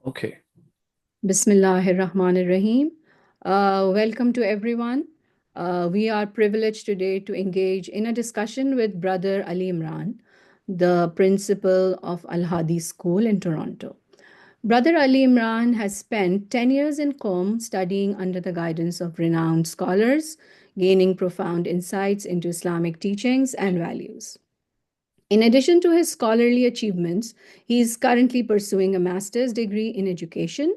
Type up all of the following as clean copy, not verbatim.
Okay. Bismillahir Rahmanir Rahim. Welcome to everyone. We are privileged today to engage in a discussion with Brother Ali Imran, the principal of Al-Haadi School in Toronto. Brother Ali Imran has spent 10 years in Qom studying under the guidance of renowned scholars, gaining profound insights into Islamic teachings and values. In addition to his scholarly achievements, he is currently pursuing a master's degree in education,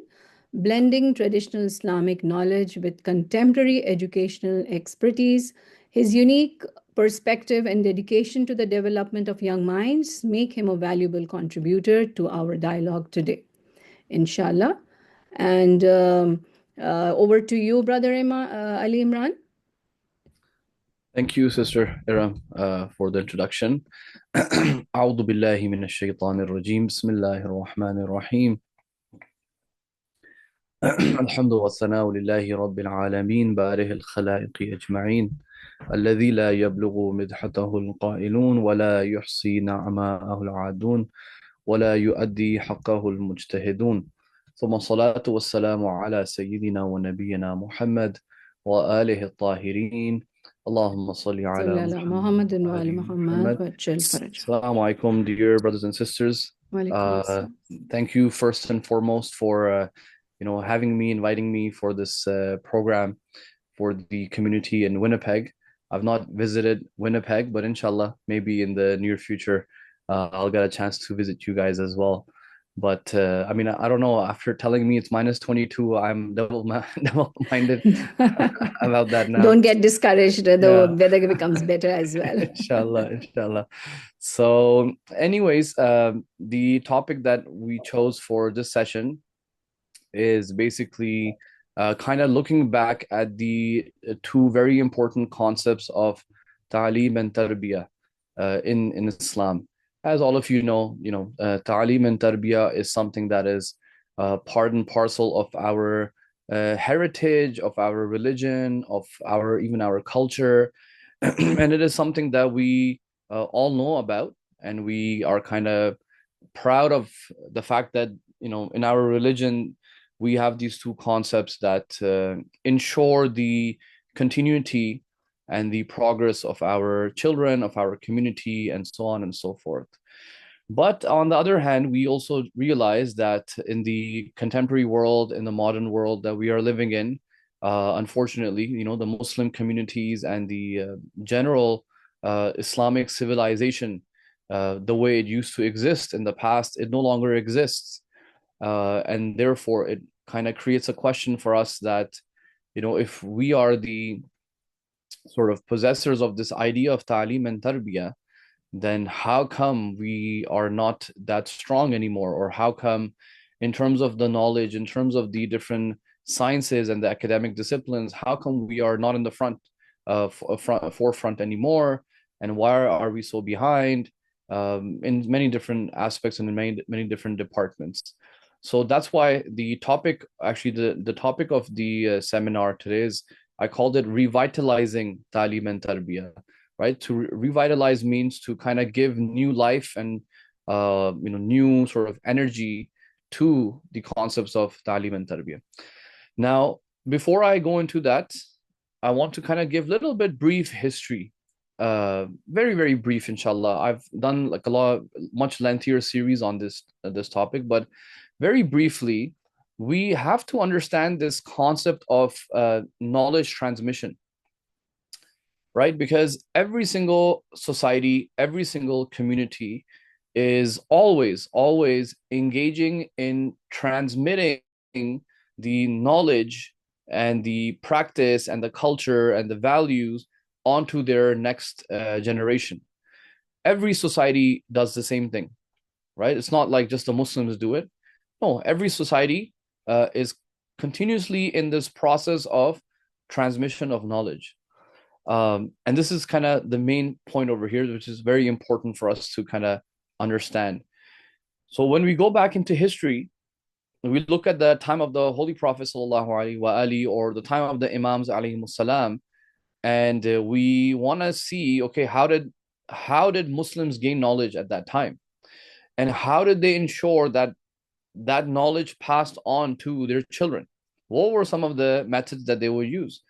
blending traditional Islamic knowledge with contemporary educational expertise. His unique perspective and dedication to the development of young minds make him a valuable contributor to our dialogue today, inshallah. And over to you, Brother Ali Imran. Thank you, Sister Iram, for the introduction. أعوذ بالله من الشيطان الرجيم بسم الله الرحمن الرحيم الحمد والثناء لله رب العالمين بارئ الخلائق أجمعين الذي لا يبلغ مدحته القائلون ولا يحصي نعماءه العادون ولا يؤدي حقه المجتهدون ثم الصلاة والسلام على سيدنا ونبينا محمد وآله الطاهرين اللهم صل على محمد Muhammad wa ali وآل Muhammad محمد. wa ajal faraj. Assalamu alaikum, dear brothers and sisters. Wa alaikum Uh, assalam. Thank you first and foremost for having me, inviting me for this program for the community in Winnipeg. I've not visited Winnipeg, but inshallah, maybe in the near future, I'll get a chance to visit you guys as well. But I mean, I don't know. After telling me it's minus 22, I'm double-minded about that now. Don't get discouraged. The Yeah. weather becomes better as well. Inshallah, inshallah. So, anyways, the topic that we chose for this session is basically kind of looking back at the two very important concepts of Taleem and Tarbiyah in Islam. As all of Taleem and Tarbiyah is something that is part and parcel of our heritage, of our religion, of our even our culture, and it is something that we all know about, and we are kind of proud of the fact that in our religion we have these two concepts that ensure the continuity and the progress of our children, of our community, and so on and so forth. But on the other hand, we also realize that in the contemporary world, in the modern world that we are living in, unfortunately, the Muslim communities and the general Islamic civilization, the way it used to exist in the past, it no longer exists. And therefore, it kind of creates a question for us that, if we are the sort of possessors of this idea of ta'lim and tarbiyah, then how come we are not that strong anymore? Or how come, in terms of the knowledge, in terms of the different sciences and the academic disciplines, how come we are not in the forefront anymore? And why are we so behind in many different aspects and in many different departments? So that's why the topic, actually, the topic of the seminar today is, I called it revitalizing Talim and Tarbiyah, right? To revitalize means to kind of give new life and new sort of energy to the concepts of Talim and Tarbiyah. Now, before I go into that, I want to kind of give a little bit brief history. Very, very brief, inshallah. I've done like much lengthier series on this topic, but very briefly, we have to understand this concept of knowledge transmission, right? Because every single society, every single community is always engaging in transmitting the knowledge and the practice and the culture and the values onto their next generation. Every society does the same thing, right? It's not like just the Muslims do it. No, every society is continuously in this process of transmission of knowledge. And this is kind of the main point over here, which is very important for us to kind of understand. So when we go back into history, we look at the time of the Holy Prophet sallallahu alaihi wasallam, or the time of the Imams alayhi salam, and we want to see, okay, how did Muslims gain knowledge at that time, and how did they ensure that that knowledge passed on to their children? What were some of the methods that they would use?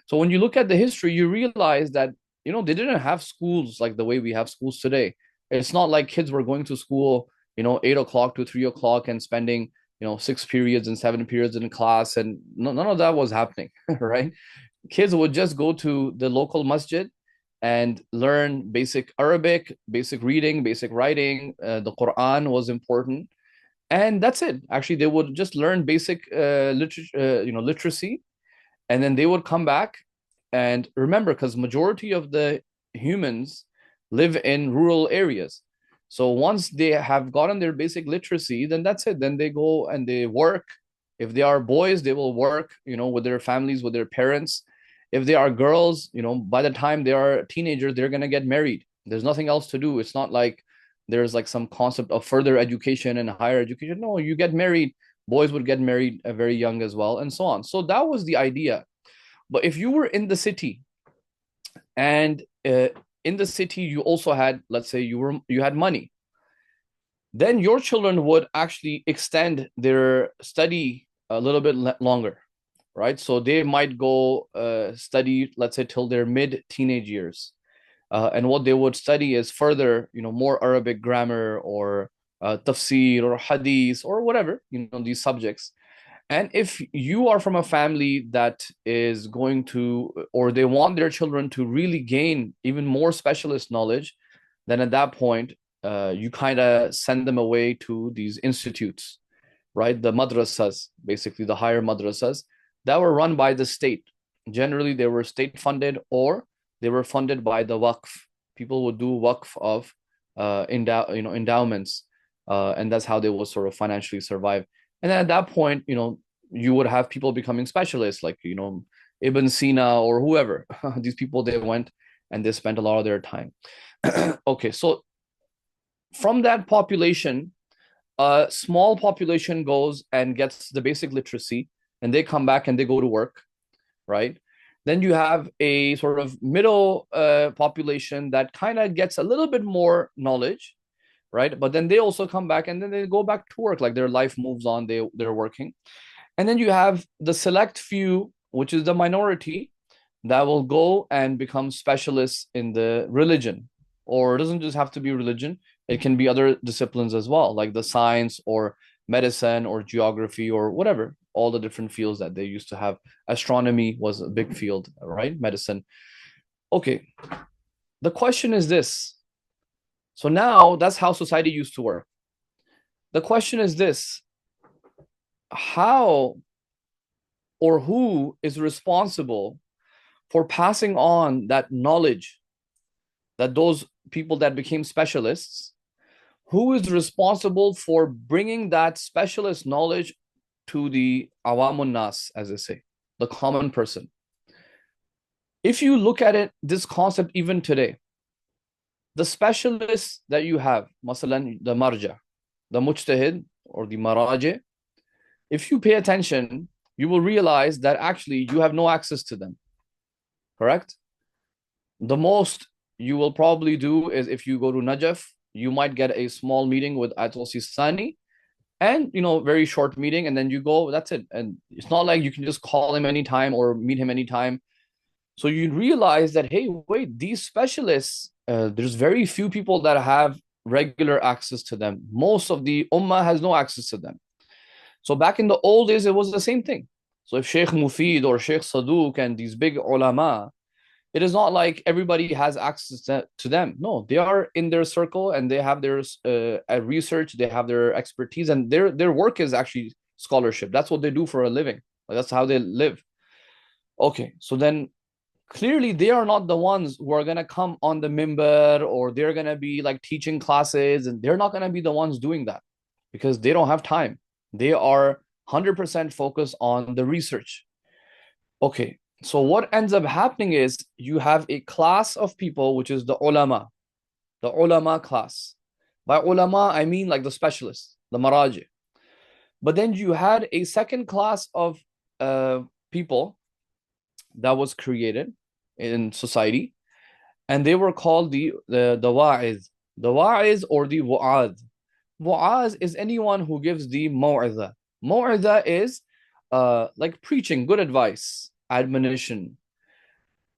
So when you look at the history, you realize that, they didn't have schools like the way we have schools today. It's not like kids were going to school, 8 o'clock to 3 o'clock and spending, 6 periods and 7 periods in class. And none of that was happening, right? Kids would just go to the local masjid and learn basic Arabic, basic reading, basic writing. The Quran was important, and that's it. Actually, they would just learn basic literacy, and then they would come back. And remember, because majority of the humans live in rural areas, so once they have gotten their basic literacy, then that's it. Then they go and they work. If they are boys, they will work, with their families, with their parents. If they are girls, by the time they are teenagers, they're going to get married. There's nothing else to do. It's not like there's like some concept of further education and higher education. No, you get married. Boys would get married very young as well, and so on. So that was the idea. But if you were in the city, and in the city you also had, let's say you had money, then your children would actually extend their study a little bit longer, right? So they might go study, let's say, till their mid teenage years. And what they would study is further, more Arabic grammar, or tafsir or hadith or whatever, these subjects. And if you are from a family that is going to, or they want their children to really gain even more specialist knowledge, then at that point, you kind of send them away to these institutes, right? The madrasas, basically the higher madrasas that were run by the state. Generally, they were state funded, or they were funded by the waqf. People would do waqf of endowments, and that's how they will sort of financially survive. And then at that point, you would have people becoming specialists, like, Ibn Sina or whoever. These people, they went and they spent a lot of their time. Okay, so from that population, a small population goes and gets the basic literacy, and they come back and they go to work, right? Then you have a sort of middle population that kind of gets a little bit more knowledge, right? But then they also come back and then they go back to work, like their life moves on, they're working. And then you have the select few, which is the minority, that will go and become specialists in the religion. Or it doesn't just have to be religion, it can be other disciplines as well, like the science or medicine or geography or whatever, all the different fields that they used to have. Astronomy was a big field, right? Medicine. Okay, the question is this. So now that's how society used to work. The question is this: how or who is responsible for passing on that knowledge, that those people that became specialists, who is responsible for bringing that specialist knowledge to the awamun nas, as they say, the common person? If you look at it, this concept even today, the specialists that you have, masalan, the marja, the mujtahid or the maraji, if you pay attention, you will realize that actually you have no access to them, correct? The most you will probably do is, if you go to Najaf, you might get a small meeting with Ayatollah Sistani, and very short meeting, and then you go, that's it. And it's not like you can just call him anytime or meet him anytime. So you realize that, hey, wait, these specialists, there's very few people that have regular access to them. Most of the ummah has no access to them. So back in the old days, it was the same thing. So if Sheikh Mufid or Sheikh Saduq and these big ulama, it is not like everybody has access to them. No, they are in their circle and they have their research, they have their expertise, and their work is actually scholarship. That's what they do for a living. Like, that's how they live. Okay, so then clearly they are not the ones who are going to come on the mimbar, or they're going to be like teaching classes, and they're not going to be the ones doing that because they don't have time. They are 100% focused on the research. Okay, so what ends up happening is you have a class of people, which is the ulama class. By ulama, I mean like the specialists, the maraji. But then you had a second class of people that was created in society, and they were called the wa'iz or the wa'ad. Wa'az is anyone who gives the maw'idha. Maw'idha is like preaching, good advice, admonition.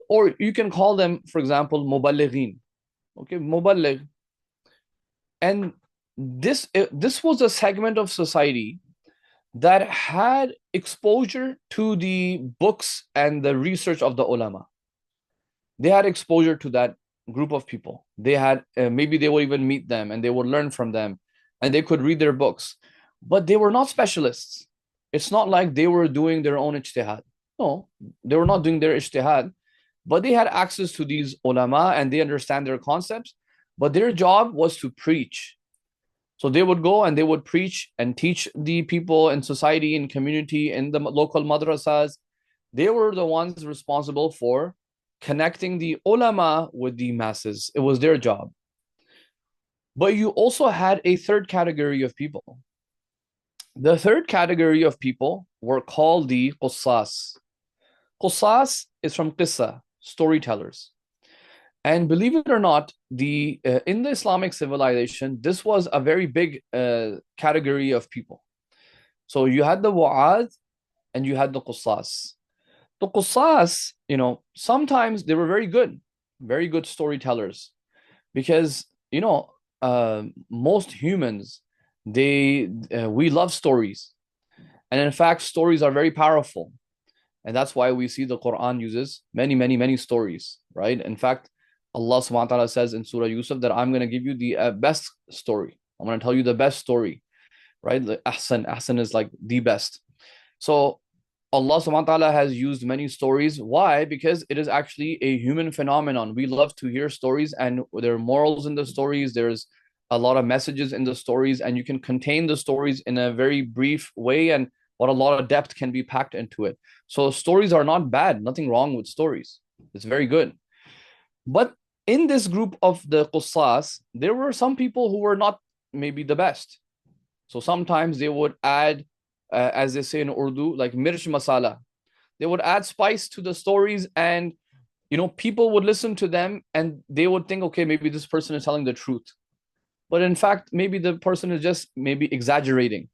Or you can call them, for example, muballighin. Okay, muballigh. And this was a segment of society that had exposure to the books and the research of the ulama. They had exposure to that group of people. They had maybe they would even meet them and they would learn from them and they could read their books, but they were not specialists. It's not like they were doing their own ijtihad. No, they were not doing their ijtihad, but they had access to these ulama and they understand their concepts. But their job was to preach. So they would go and they would preach and teach the people in society, in community, in the local madrasas. They were the ones responsible for connecting the ulama with the masses. It was their job. But you also had a third category of people. The third category of people were called the qussas. Qussas is from qissa, storytellers. And believe it or not, the in the Islamic civilization, this was a very big category of people. So you had the wa'ad and you had the qussas. The qussas, sometimes they were very good storytellers, because most humans, we love stories, and in fact, stories are very powerful, and that's why we see the Quran uses many, many, many stories, right? In fact, Allah subhanahu wa ta'ala says in Surah Yusuf that I'm going to give you the best story. I'm going to tell you the best story, right? The ahsan is like the best. So Allah subhanahu wa ta'ala has used many stories. Why? Because it is actually a human phenomenon. We love to hear stories, and there are morals in the stories. There's a lot of messages in the stories, and you can contain the stories in a very brief way, and what a lot of depth can be packed into it. So stories are not bad. Nothing wrong with stories. It's very good. But in this group of the qussas, there were some people who were not maybe the best. So sometimes they would add, as they say in Urdu, like mirch masala. They would add spice to the stories, and people would listen to them and they would think, okay, maybe this person is telling the truth. But in fact, maybe the person is just maybe exaggerating.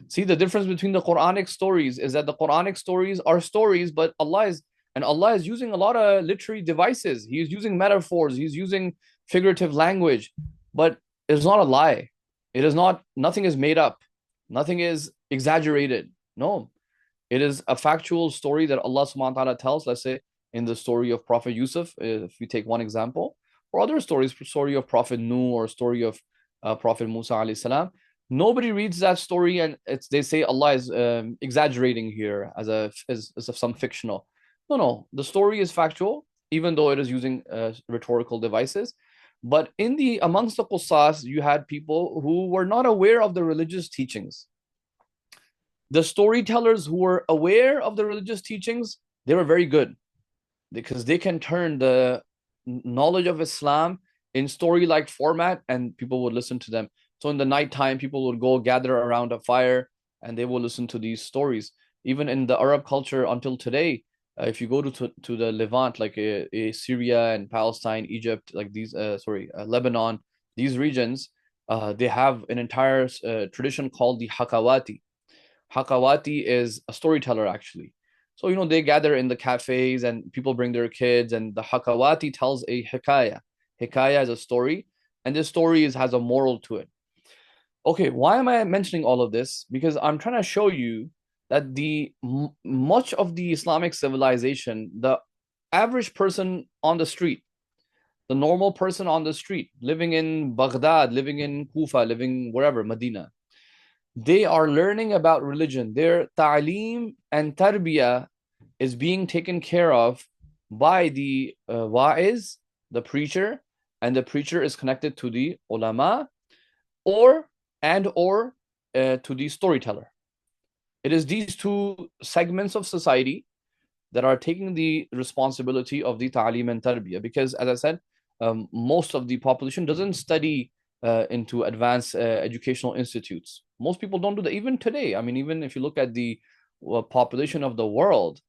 See, the difference between the Quranic stories is that the Quranic stories are stories, but Allah is using a lot of literary devices. He is using metaphors, he's using figurative language, but it's not a lie. It is not, nothing is made up, nothing is exaggerated. No, it is a factual story that Allah subhanahu wa ta'ala tells. Let's say in the story of Prophet Yusuf, if we take one example, or other stories, story of Prophet Nuh, or story of Prophet Musa alayhi salam. Nobody reads that story and they say Allah is exaggerating here as some fictional. No. The story is factual, even though it is using rhetorical devices. But amongst the qussas, you had people who were not aware of the religious teachings. The storytellers who were aware of the religious teachings, they were very good, because they can turn the knowledge of Islam in story-like format, and people would listen to them. So in the nighttime, people would go gather around a fire and they will listen to these stories. Even in the Arab culture until today, if you go to the Levant, like Syria and Palestine, Egypt, like Lebanon, these regions, they have an entire tradition called the Hakawati. Hakawati is a storyteller, actually. So, they gather in the cafes and people bring their kids, and the Hakawati tells a hikayah. Hikayah is a story, and this story has a moral to it. Okay, why am I mentioning all of this? Because I'm trying to show you that much of the Islamic civilization, the average person on the street, the normal person on the street, living in Baghdad, living in Kufa, living wherever, Medina, they are learning about religion. Their Taleem and Tarbiyah is being taken care of by the wa'iz, the preacher, and the preacher is connected to the ulama, or to the storyteller. It is these two segments of society that are taking the responsibility of the ta'lim and tarbiyah, because, as I said, most of the population doesn't study into advanced educational institutes. Most people don't do that. Even today, I mean, even if you look at the population of the world,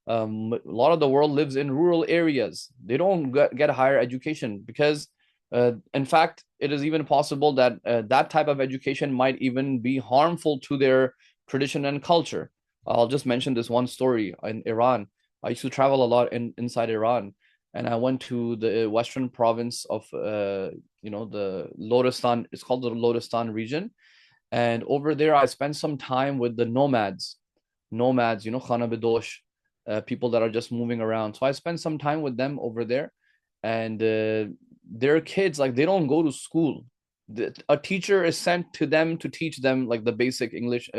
a lot of the world lives in rural areas. They don't get higher education because In fact, it is even possible that that type of education might even be harmful to their tradition and culture. I'll just mention this one story in Iran. I used to travel a lot inside Iran, and I went to the western province of the Lorestan. It's called the Lorestan region, and over there I spent some time with the nomads, Khana Bedosh, people that are just moving around. So I spent some time with them over there, and their kids, like, they don't go to school. A teacher is sent to them to teach them like the basic English,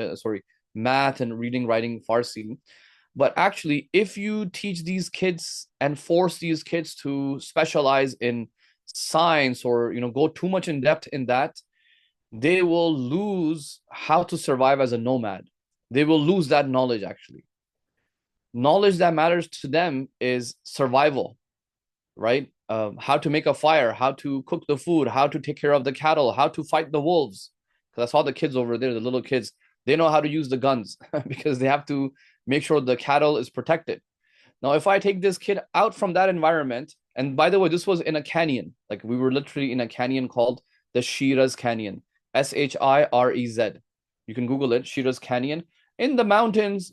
math and reading, writing, Farsi. But actually, if you teach these kids and force these kids to specialize in science, or go too much in depth in that, they will lose how to survive as a nomad. They will lose that knowledge. Actually, knowledge that matters to them is survival, right? How to make a fire, how to cook the food, how to take care of the cattle, how to fight the wolves. Because I saw the kids over there, the little kids, they know how to use the guns because they have to make sure the cattle is protected. Now, if I take this kid out from that environment, and by the way, this was in a canyon, like we were literally in a canyon called the Shiraz Canyon, Shirez. You can Google it, Shiraz Canyon. In the mountains,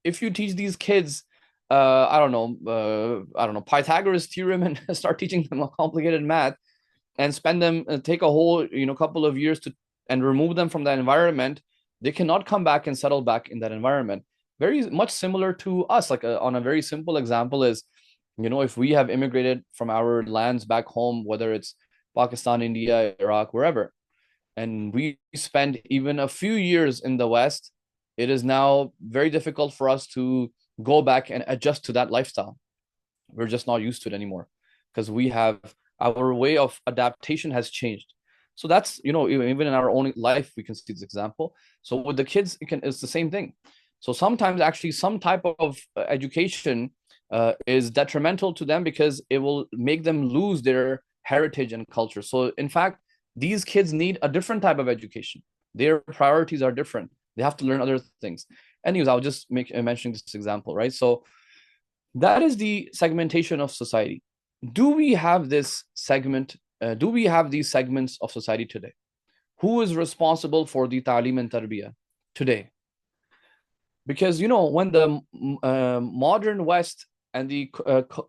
if you teach these kids, I don't know, Pythagoras theorem and start teaching them a complicated math and spend them, take a whole, couple of years to, and remove them from that environment, they cannot come back and settle back in that environment. Very much similar to us, like on a very simple example is, if we have immigrated from our lands back home, whether it's Pakistan, India, Iraq, wherever, and we spend even a few years in the West, it is now very difficult for us to go back and adjust to that lifestyle. We're just not used to it anymore because we have, our way of adaptation has changed. So that's, even in our own life, we can see this example. So with the kids, it's the same thing. So sometimes actually some type of education is detrimental to them because it will make them lose their heritage and culture. So in fact, these kids need a different type of education. Their priorities are different. They have to learn other things. Anyways, I'll just mentioning this example, right? So that is the segmentation of society. Do we have this segment? Do we have these segments of society today? Who is responsible for the Taleem and Tarbiyah today? Because when the modern West and the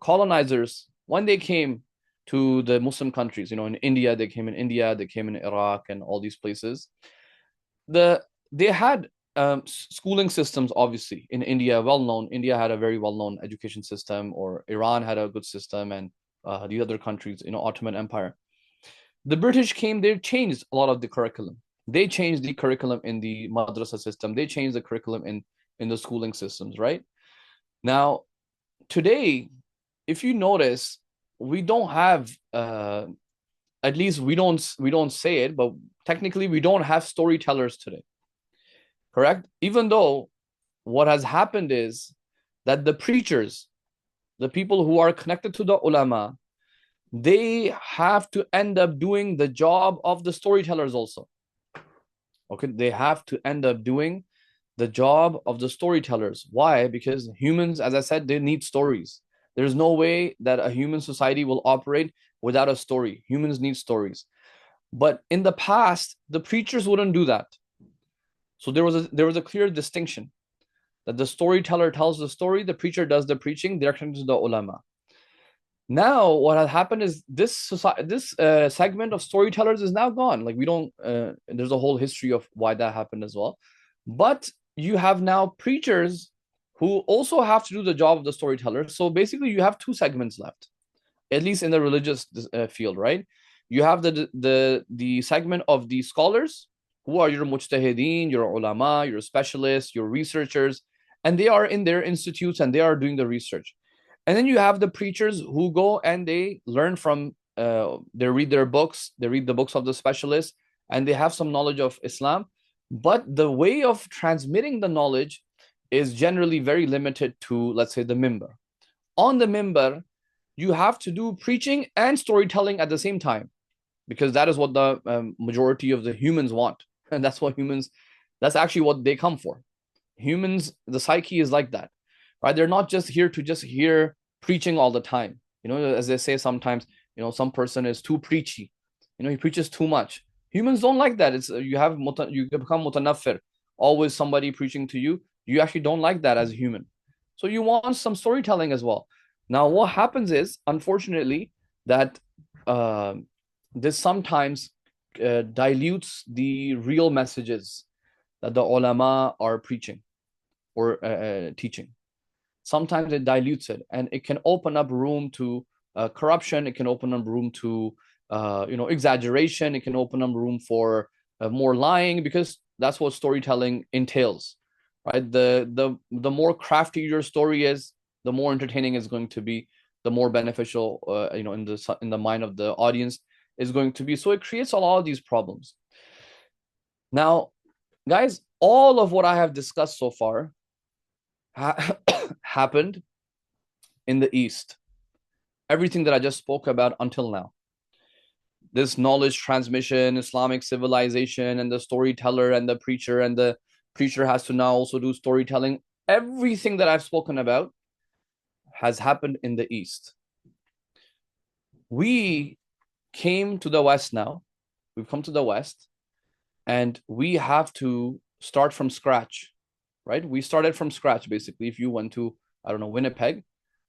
colonizers, when they came to the Muslim countries, in India, they came in Iraq and all these places. They had schooling systems, obviously. In India, well known. India had a very well known education system, or Iran had a good system, and the other countries, Ottoman Empire. The British came, they changed a lot of the curriculum. They changed the curriculum in the madrasa system. They changed the curriculum in the schooling systems, right? Now, today, if you notice, we don't have, at least we don't say it, but technically we don't have storytellers today. Correct? Even though what has happened is that the preachers, the people who are connected to the ulama, they have to end up doing the job of the storytellers also. Okay, they have to end up doing the job of the storytellers. Why? Because humans, as I said, they need stories. There's no way that a human society will operate without a story. Humans need stories. But in the past, the preachers wouldn't do that. So there was a clear distinction that the storyteller tells the story, the preacher does the preaching, they're connected to the ulama. Now, what has happened is this segment of storytellers is now gone. Like we don't. There's a whole history of why that happened as well. But you have now preachers who also have to do the job of the storyteller. So basically, you have two segments left, at least in the religious field, right? You have the segment of the scholars, who are your mujtahideen, your ulama, your specialists, your researchers, and they are in their institutes and they are doing the research. And then you have the preachers who go and they learn from, they read their books, they read the books of the specialists, and they have some knowledge of Islam. But the way of transmitting the knowledge is generally very limited to, let's say, the mimbar. On the mimbar, you have to do preaching and storytelling at the same time, because that is what the majority of the humans want. And that's actually what they come for. Humans, the psyche is like that, right? They're not just here to just hear preaching all the time. As they say sometimes, some person is too preachy, he preaches too much. Humans don't like that. It's you become mutanaffir, always somebody preaching to you. You actually don't like that as a human. So you want some storytelling as well. Now, what happens is, unfortunately, that uh, this sometimes dilutes the real messages that the ulama are preaching or teaching. Sometimes it dilutes it, and it can open up room to corruption. It can open up room to exaggeration. It can open up room for more lying, because that's what storytelling entails, right? The more crafty your story is, the more entertaining it's going to be, the more beneficial in the mind of the audience is going to be. So it creates a lot of these problems. Now, guys, all of what I have discussed so far happened in the East. Everything that I just spoke about until now. This knowledge transmission, Islamic civilization, and the storyteller and the preacher has to now also do storytelling. Everything that I've spoken about has happened in the East. We came to the West now. We've come to the West, and we have to start from scratch, right? We started from scratch, basically. If you went to, I don't know, Winnipeg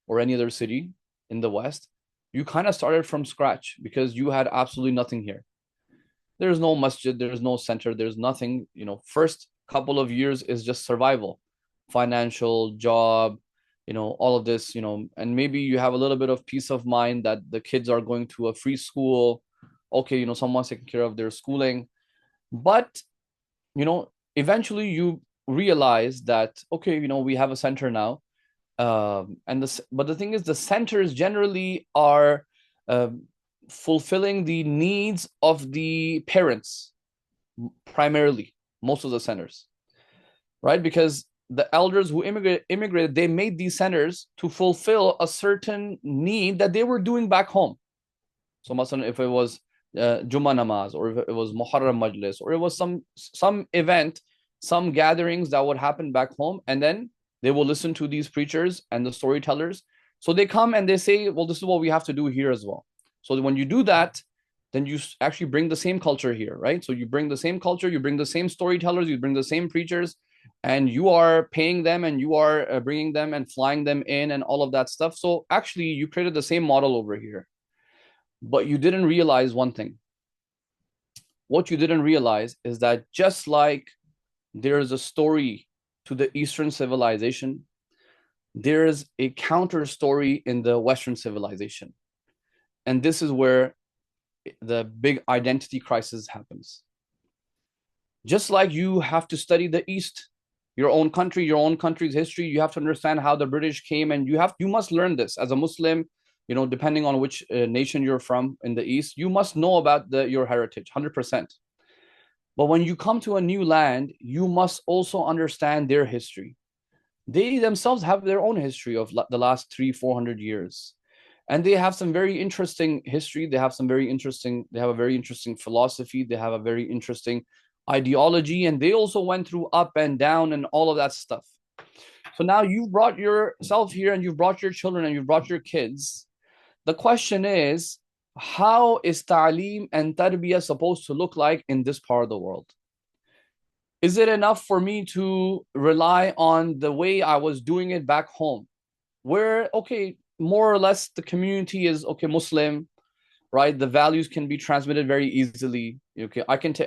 or any other city in the West, you kind of started from scratch because you had absolutely nothing here. There's no masjid, there's no center, there's nothing. First couple of years is just survival, financial, job, all of this, and maybe you have a little bit of peace of mind that the kids are going to a free school. Okay, someone's taking care of their schooling. But, eventually you realize that, okay, we have a center now. But the thing is, the centers generally are fulfilling the needs of the parents primarily, most of the centers, right? Because the elders who immigrated, they made these centers to fulfill a certain need that they were doing back home. So, masalan, if it was Juma namaz, or if it was Muharram majlis, or it was some event, some gatherings that would happen back home, and then they will listen to these preachers and the storytellers. So they come and they say, well, this is what we have to do here as well. So when you do that, then you actually bring the same culture here, right? So you bring the same culture, you bring the same storytellers, you bring the same preachers, and you are paying them, and you are bringing them and flying them in and all of that stuff. So actually, you created the same model over here. But you didn't realize one thing. What you didn't realize is that just like there is a story to the Eastern civilization, there is a counter story in the Western civilization. And this is where the big identity crisis happens. Just like you have to study the East, your own country's history, you have to understand how the British came, and you must learn this as a Muslim. Depending on which nation you're from in the East, you must know about your heritage, 100%. But when you come to a new land, you must also understand their history. They themselves have their own history of the last 300-400 years. And they have some very interesting history. They have a very interesting philosophy. They have a very interesting ideology. And they also went through up and down and all of that stuff. So now you've brought yourself here, and you've brought your children, and you've brought your kids. The question is, how is Taleem and Tarbiyah supposed to look like in this part of the world? Is it enough for me to rely on the way I was doing it back home, where, okay, more or less the community is, okay, Muslim, right? The values can be transmitted very easily. Okay,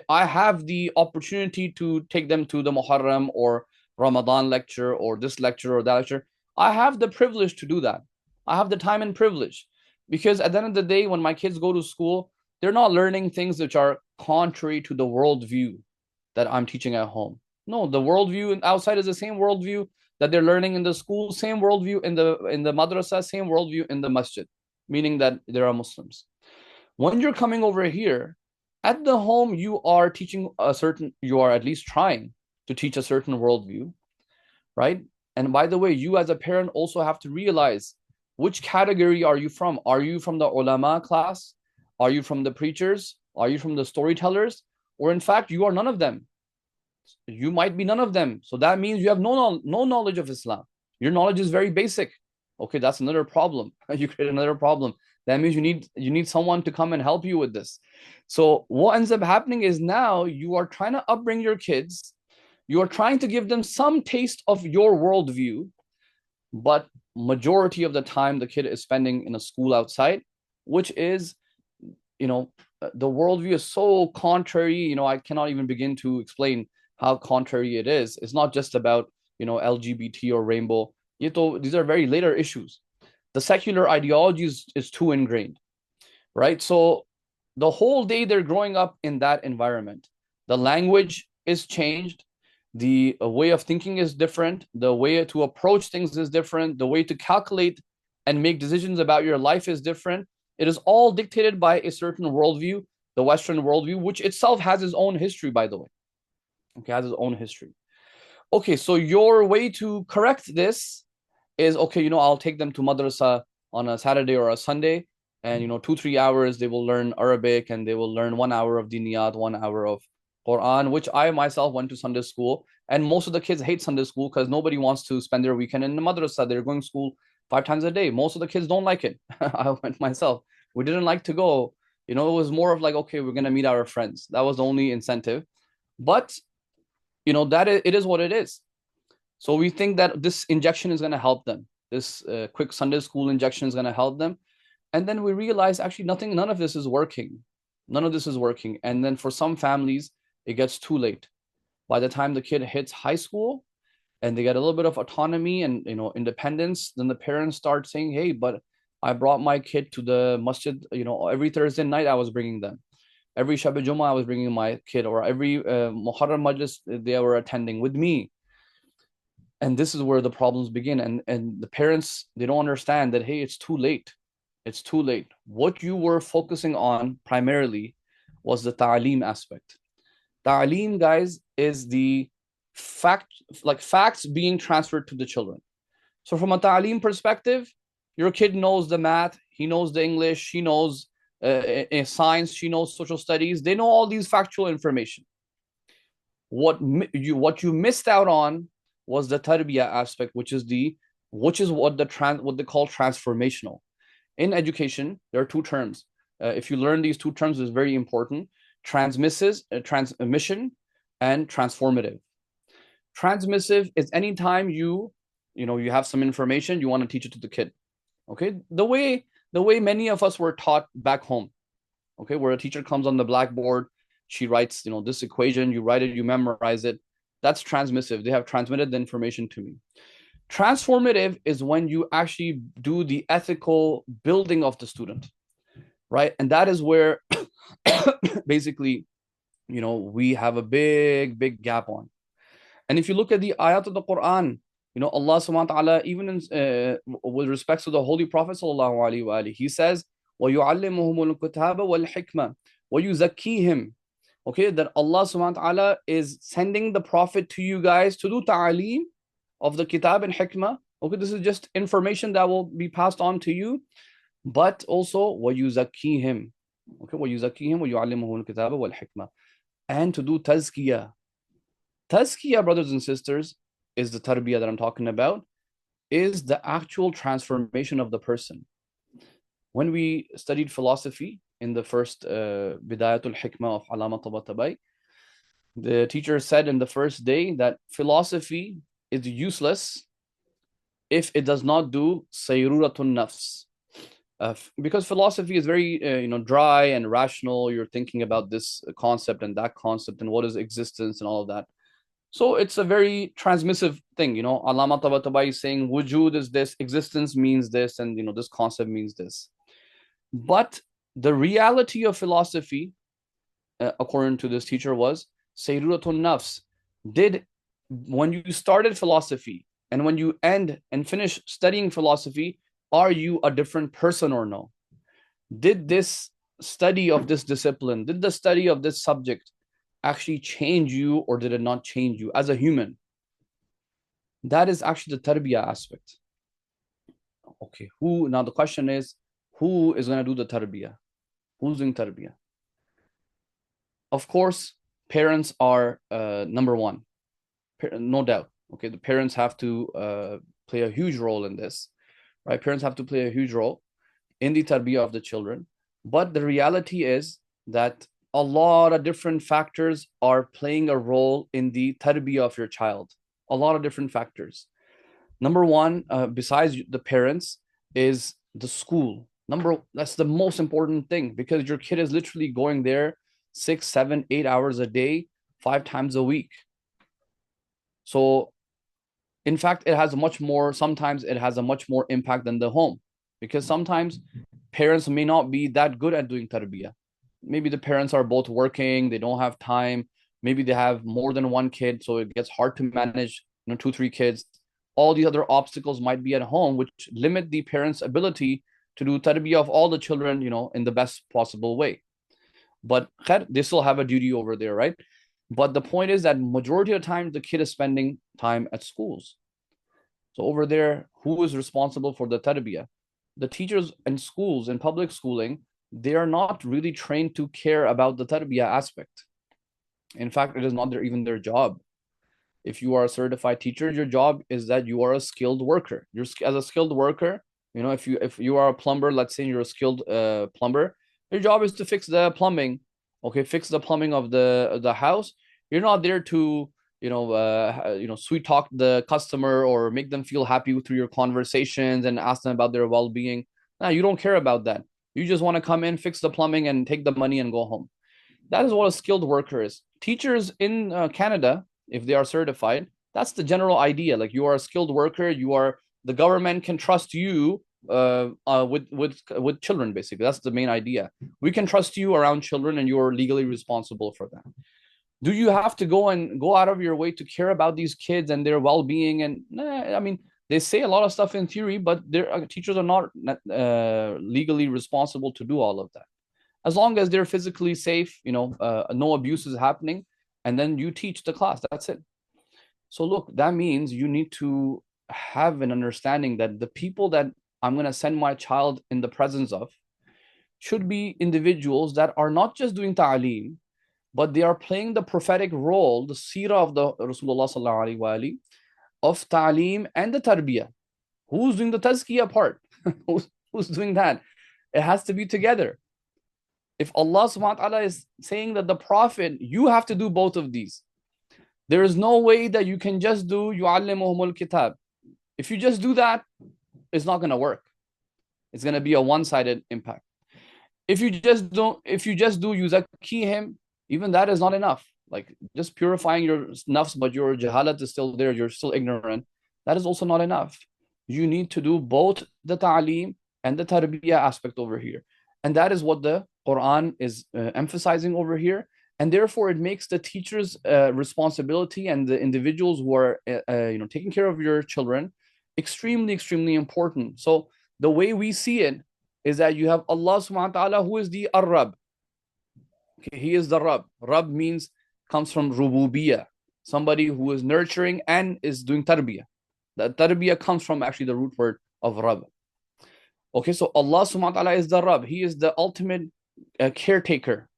I have the opportunity to take them to the Muharram or Ramadan lecture, or this lecture or that lecture. I have the privilege to do that. I have the time and privilege. Because at the end of the day, when my kids go to school, they're not learning things which are contrary to the worldview that I'm teaching at home. No, the worldview outside is the same worldview that they're learning in the school, same worldview in the madrasa, same worldview in the masjid, meaning that there are Muslims. When you're coming over here, at the home, you are at least trying to teach a certain worldview, right? And by the way, you as a parent also have to realize, which category are you from? Are you from the ulama class? Are you from the preachers? Are you from the storytellers? Or in fact, you are none of them. You might be none of them. So that means you have no knowledge of Islam. Your knowledge is very basic. Okay, that's another problem. You create another problem. That means you need someone to come and help you with this. So what ends up happening is now you are trying to upbring your kids. You are trying to give them some taste of your worldview, but majority of the time the kid is spending in a school outside, which is, you know, the worldview is so contrary. I cannot even begin to explain how contrary it is. It's not just about, LGBT or rainbow. These are very later issues. The secular ideology is too ingrained, right? So the whole day they're growing up in that environment. The language is changed. The way of thinking is different. The way to approach things is different. The way to calculate and make decisions about your life is different. It is all dictated by a certain worldview, the Western worldview, which itself has its own history, by the way. Okay, has its own history. Okay, so your way to correct this is, okay, I'll take them to madrasa on a Saturday or a Sunday, and 2-3 hours they will learn Arabic, and they will learn 1 hour of diniyat, 1 hour of Quran, which I myself went to Sunday school, and most of the kids hate Sunday school because nobody wants to spend their weekend in the madrasa. They're going to school 5 times a day. Most of the kids don't like it. I went myself. We didn't like to go. It was more of like, okay, we're gonna meet our friends. That was the only incentive. But it is what it is. So we think that this injection is going to help them. This quick Sunday school injection is going to help them. And then we realize actually none of this is working. None of this is working. And then for some families, it gets too late. By the time the kid hits high school and they get a little bit of autonomy and independence, then the parents start saying, hey, but I brought my kid to the masjid, every Thursday night I was bringing them. Every Shabbat Jummah I was bringing my kid, or every Muharram Majlis they were attending with me. And this is where the problems begin. And the parents, they don't understand that, hey, it's too late. It's too late. What you were focusing on primarily was the ta'aleem aspect. Ta'aleem, guys, is the facts being transferred to the children. So from a ta'aleem perspective, your kid knows the math, he knows the English, he knows science, she knows social studies. They know all these factual information. What you missed out on was the tarbiyah aspect, which is what they call transformational. In education, there are two terms. If you learn these two terms, it's very important: transmission and transformative. Transmissive is anytime you have some information, you want to teach it to the kid. Okay, the way many of us were taught back home. Okay, where a teacher comes on the blackboard, she writes this equation, you write it, you memorize it. That's transmissive. They have transmitted the information to me. Transformative is when you actually do the ethical building of the student, right? And that is where basically we have a big gap on. And if you look at the ayat of the Quran, Allah subhanahu wa ta'ala, even with respect to the Holy Prophet sallallahu alaihi wasallam, he says, وَيُعَلِّمُهُمُ الْكِتَابَ وَالْحِكْمَةِ وَيُزَكِّيهِمْ. Okay, that Allah subhanahu wa ta'ala is sending the Prophet to you guys to do ta'aleem of the kitab and hikmah. Okay, this is just information that will be passed on to you, but also وَيُزَكِّيهِمْ. Okay, وَيُزَكِّيهِمْ وَيُعَلِّمُهُ الْكِتَابَ وَالْحِكْمَةِ. And to do tazkiyah. Tazkiyah, brothers and sisters, is the tarbiyah that I'm talking about, is the actual transformation of the person. When we studied philosophy in the first Bidayatul Hikmah of Allama Tabatabai, the teacher said in the first day that philosophy is useless if it does not do sayruratun nafs. Because philosophy is very dry and rational. You're thinking about this concept and that concept and what is existence and all of that. So it's a very transmissive thing. Allama Tabatabai is saying wujud is this, existence means this, and this concept means this. But the reality of philosophy, according to this teacher, was sayruratun nafs. When you started philosophy and when you end and finish studying philosophy, are you a different person or no? Did this study of this discipline, did the study of this subject actually change you, or did it not change you as a human? That is actually the tarbiyah aspect. Okay, now the question is, who is going to do the tarbiyah? Who's doing tarbiyah? Of course, parents are number one, no doubt. Okay, the parents have to play a huge role in this, right? Parents have to play a huge role. in the tarbiyah of the children. But the reality is that a lot of different factors are playing a role in the tarbiyah of your child. A lot of different factors. Number one, besides the parents, is the school. That's the most important thing, because your kid is literally going there 6, 7, 8 hours a day, 5 times a week. So in fact, sometimes it has a much more impact than the home, because sometimes parents may not be that good at doing tarbiyah. Maybe the parents are both working, they don't have time. Maybe they have more than one kid, so it gets hard to manage, 2, 3 kids. All these other obstacles might be at home, which limit the parents' ability to do tarbiyah of all the children, in the best possible way. But they still have a duty over there, right? But the point is that majority of the time, the kid is spending time at schools. So over there, who is responsible for the tarbiyah? The teachers in schools, in public schooling, they are not really trained to care about the tarbiyah aspect. In fact, it is not even their job. If you are a certified teacher, your job is that you are a skilled worker. As a skilled worker, if you are a plumber, let's say you're a skilled plumber, your job is to fix the plumbing. Okay, fix the plumbing of the house. You're not there to sweet talk the customer or make them feel happy through your conversations and ask them about their well-being. No, you don't care about that. You just want to come in, fix the plumbing, and take the money and go home. That is what a skilled worker is. Teachers in Canada, if they are certified, that's the general idea. Like, you are a skilled worker. The government can trust you with children. Basically, that's the main idea. We can trust you around children, and you are legally responsible for that. Do you have to go out of your way to care about these kids and their well-being? And I mean, they say a lot of stuff in theory, but their teachers are not legally responsible to do all of that. As long as they're physically safe, no abuse is happening, and then you teach the class. That's it. So look, that means you need to have an understanding that the people that I'm going to send my child in the presence of should be individuals that are not just doing ta'aleem, but they are playing the prophetic role, the seerah of the Rasulullah sallallahu alaihi wasallam, of ta'aleem and the tarbiyah. Who's doing the tazkiyah part? who's doing that? It has to be together. If Allah subhanahu wa ta'ala is saying that the Prophet, you have to do both of these. There is no way that you can just do yu'allimuhumul kitab. If you just do that, it's not going to work. It's going to be a one-sided impact. If you just do yuzakkihim, even that is not enough. Like, just purifying your nafs, but your jahalat is still there, you're still ignorant. That is also not enough. You need to do both the ta'aleem and the tarbiyah aspect over here. And that is what the Quran is emphasizing over here. And therefore, it makes the teacher's responsibility and the individuals who are taking care of your children extremely, extremely important. So the way we see it is that you have Allah subhanahu wa ta'ala, who is the Ar-Rab. Okay, He is the Rab. Rab comes from Rububiyah, somebody who is nurturing and is doing tarbiyah. The tarbiyah comes from actually the root word of Rab. Okay, so Allah subhanahu wa ta'ala is the Rab. He is the ultimate caretaker.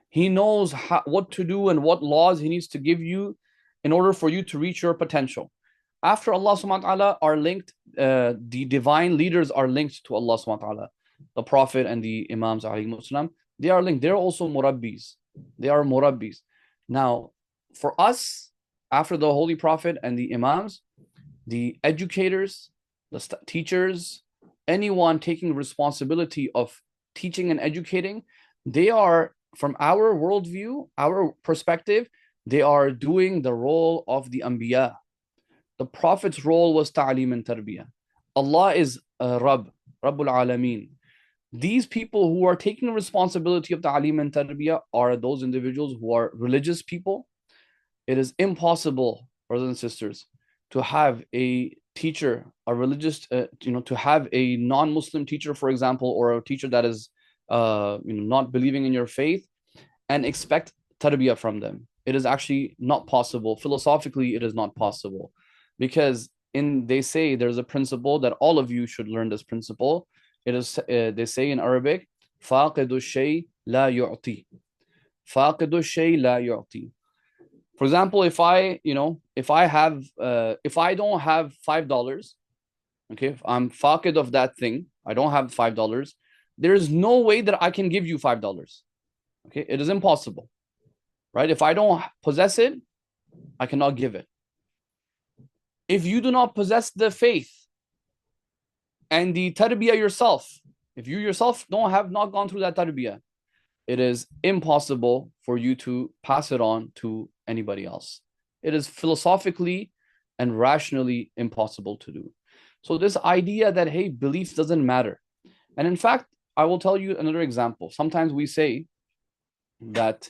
He knows what to do and what laws He needs to give you in order for you to reach your potential. After Allah subhanahu wa ta'ala are linked, the divine leaders are linked to Allah subhanahu wa ta'ala. The Prophet and the Imams, they are linked. They're also murabbis. They are murabbis. Now, for us, after the Holy Prophet and the Imams, the educators, the teachers, anyone taking responsibility of teaching and educating, they are, from our worldview, our perspective, they are doing the role of the Anbiya. The Prophet's role was ta'aleem and tarbiyah. Allah is Rabbul Alameen. These people who are taking the responsibility of ta'aleem and tarbiyah are those individuals who are religious people. It is impossible, brothers and sisters, to have a teacher, a religious, to have a non-Muslim teacher, for example, or a teacher that is not believing in your faith, and expect tarbiyah from them. It is actually not possible. Philosophically, it is not possible, because they say there's a principle that all of you should learn this principle. It is they say in Arabic, فَاقِدُ الشَّيْء لَا يُعْطِي. فَاقِدُ الشَّيْء لَا يُعْطِي. For example, if I don't have $5, okay, if I'm faqid of that thing, I don't have $5, there is no way that I can give you $5. Okay, it is impossible, right? If I don't possess it, I cannot give it. If you do not possess the faith and the tarbiyah yourself, if you yourself have not gone through that tarbiyah, it is impossible for you to pass it on to anybody else. It is philosophically and rationally impossible to do. So this idea that, hey, belief doesn't matter. And in fact, I will tell you another example. Sometimes we say that,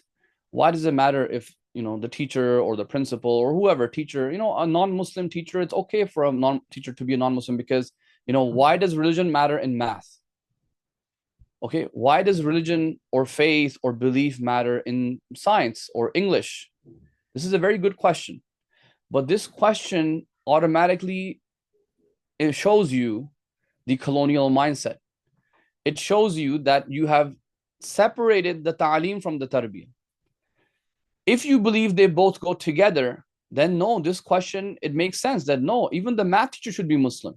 why does it matter if, the teacher or the principal or whoever teacher, a non-Muslim teacher, it's okay for a non-teacher to be a non-Muslim because, why does religion matter in math? Okay, why does religion or faith or belief matter in science or English? This is a very good question. But this question automatically, it shows you the colonial mindset. It shows you that you have separated the ta'aleem from the tarbiyah. If you believe they both go together, then no, this question, it makes sense that no, even the math teacher should be Muslim.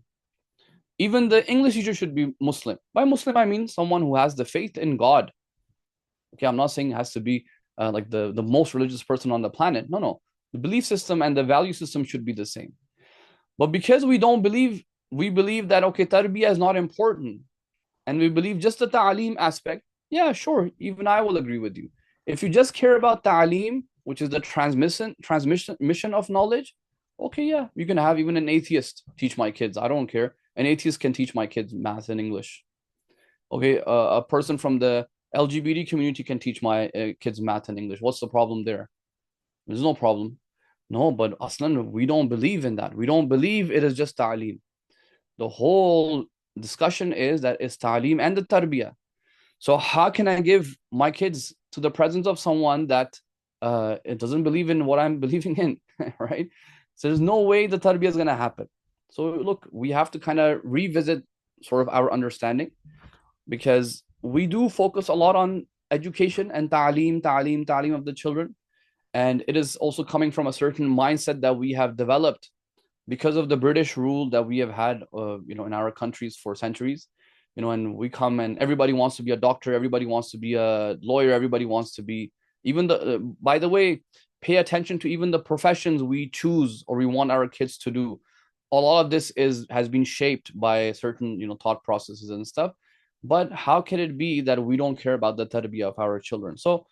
Even the English teacher should be Muslim. By Muslim, I mean someone who has the faith in God. Okay, I'm not saying it has to be like the most religious person on the planet. No, no. The belief system and the value system should be the same. But because we don't believe, we believe that, okay, tarbiyah is not important. And we believe just the ta'aleem aspect. Yeah, sure. Even I will agree with you. If you just care about ta'aleem, which is the transmission of knowledge, okay, yeah, you can have even an atheist teach my kids. I don't care. An atheist can teach my kids math and English. Okay, a person from the LGBT community can teach my kids math and English. What's the problem there? There's no problem. No, but aslan, we don't believe in that. We don't believe it is just ta'aleem. The whole discussion is that it's ta'aleem and the tarbiyah. So how can I give my kids to the presence of someone that it doesn't believe in what I'm believing in, right? So there's no way the tarbiyah is going to happen. So look, we have to kind of revisit sort of our understanding, because we do focus a lot on education and ta'aleem of the children. And it is also coming from a certain mindset that we have developed because of the British rule that we have had, in our countries for centuries. And we come and everybody wants to be a doctor, everybody wants to be a lawyer, everybody wants to be even by the way, pay attention to even the professions we choose or we want our kids to do. A lot of this has been shaped by certain, thought processes and stuff. But how can it be that we don't care about the tarbiyah of our children? So,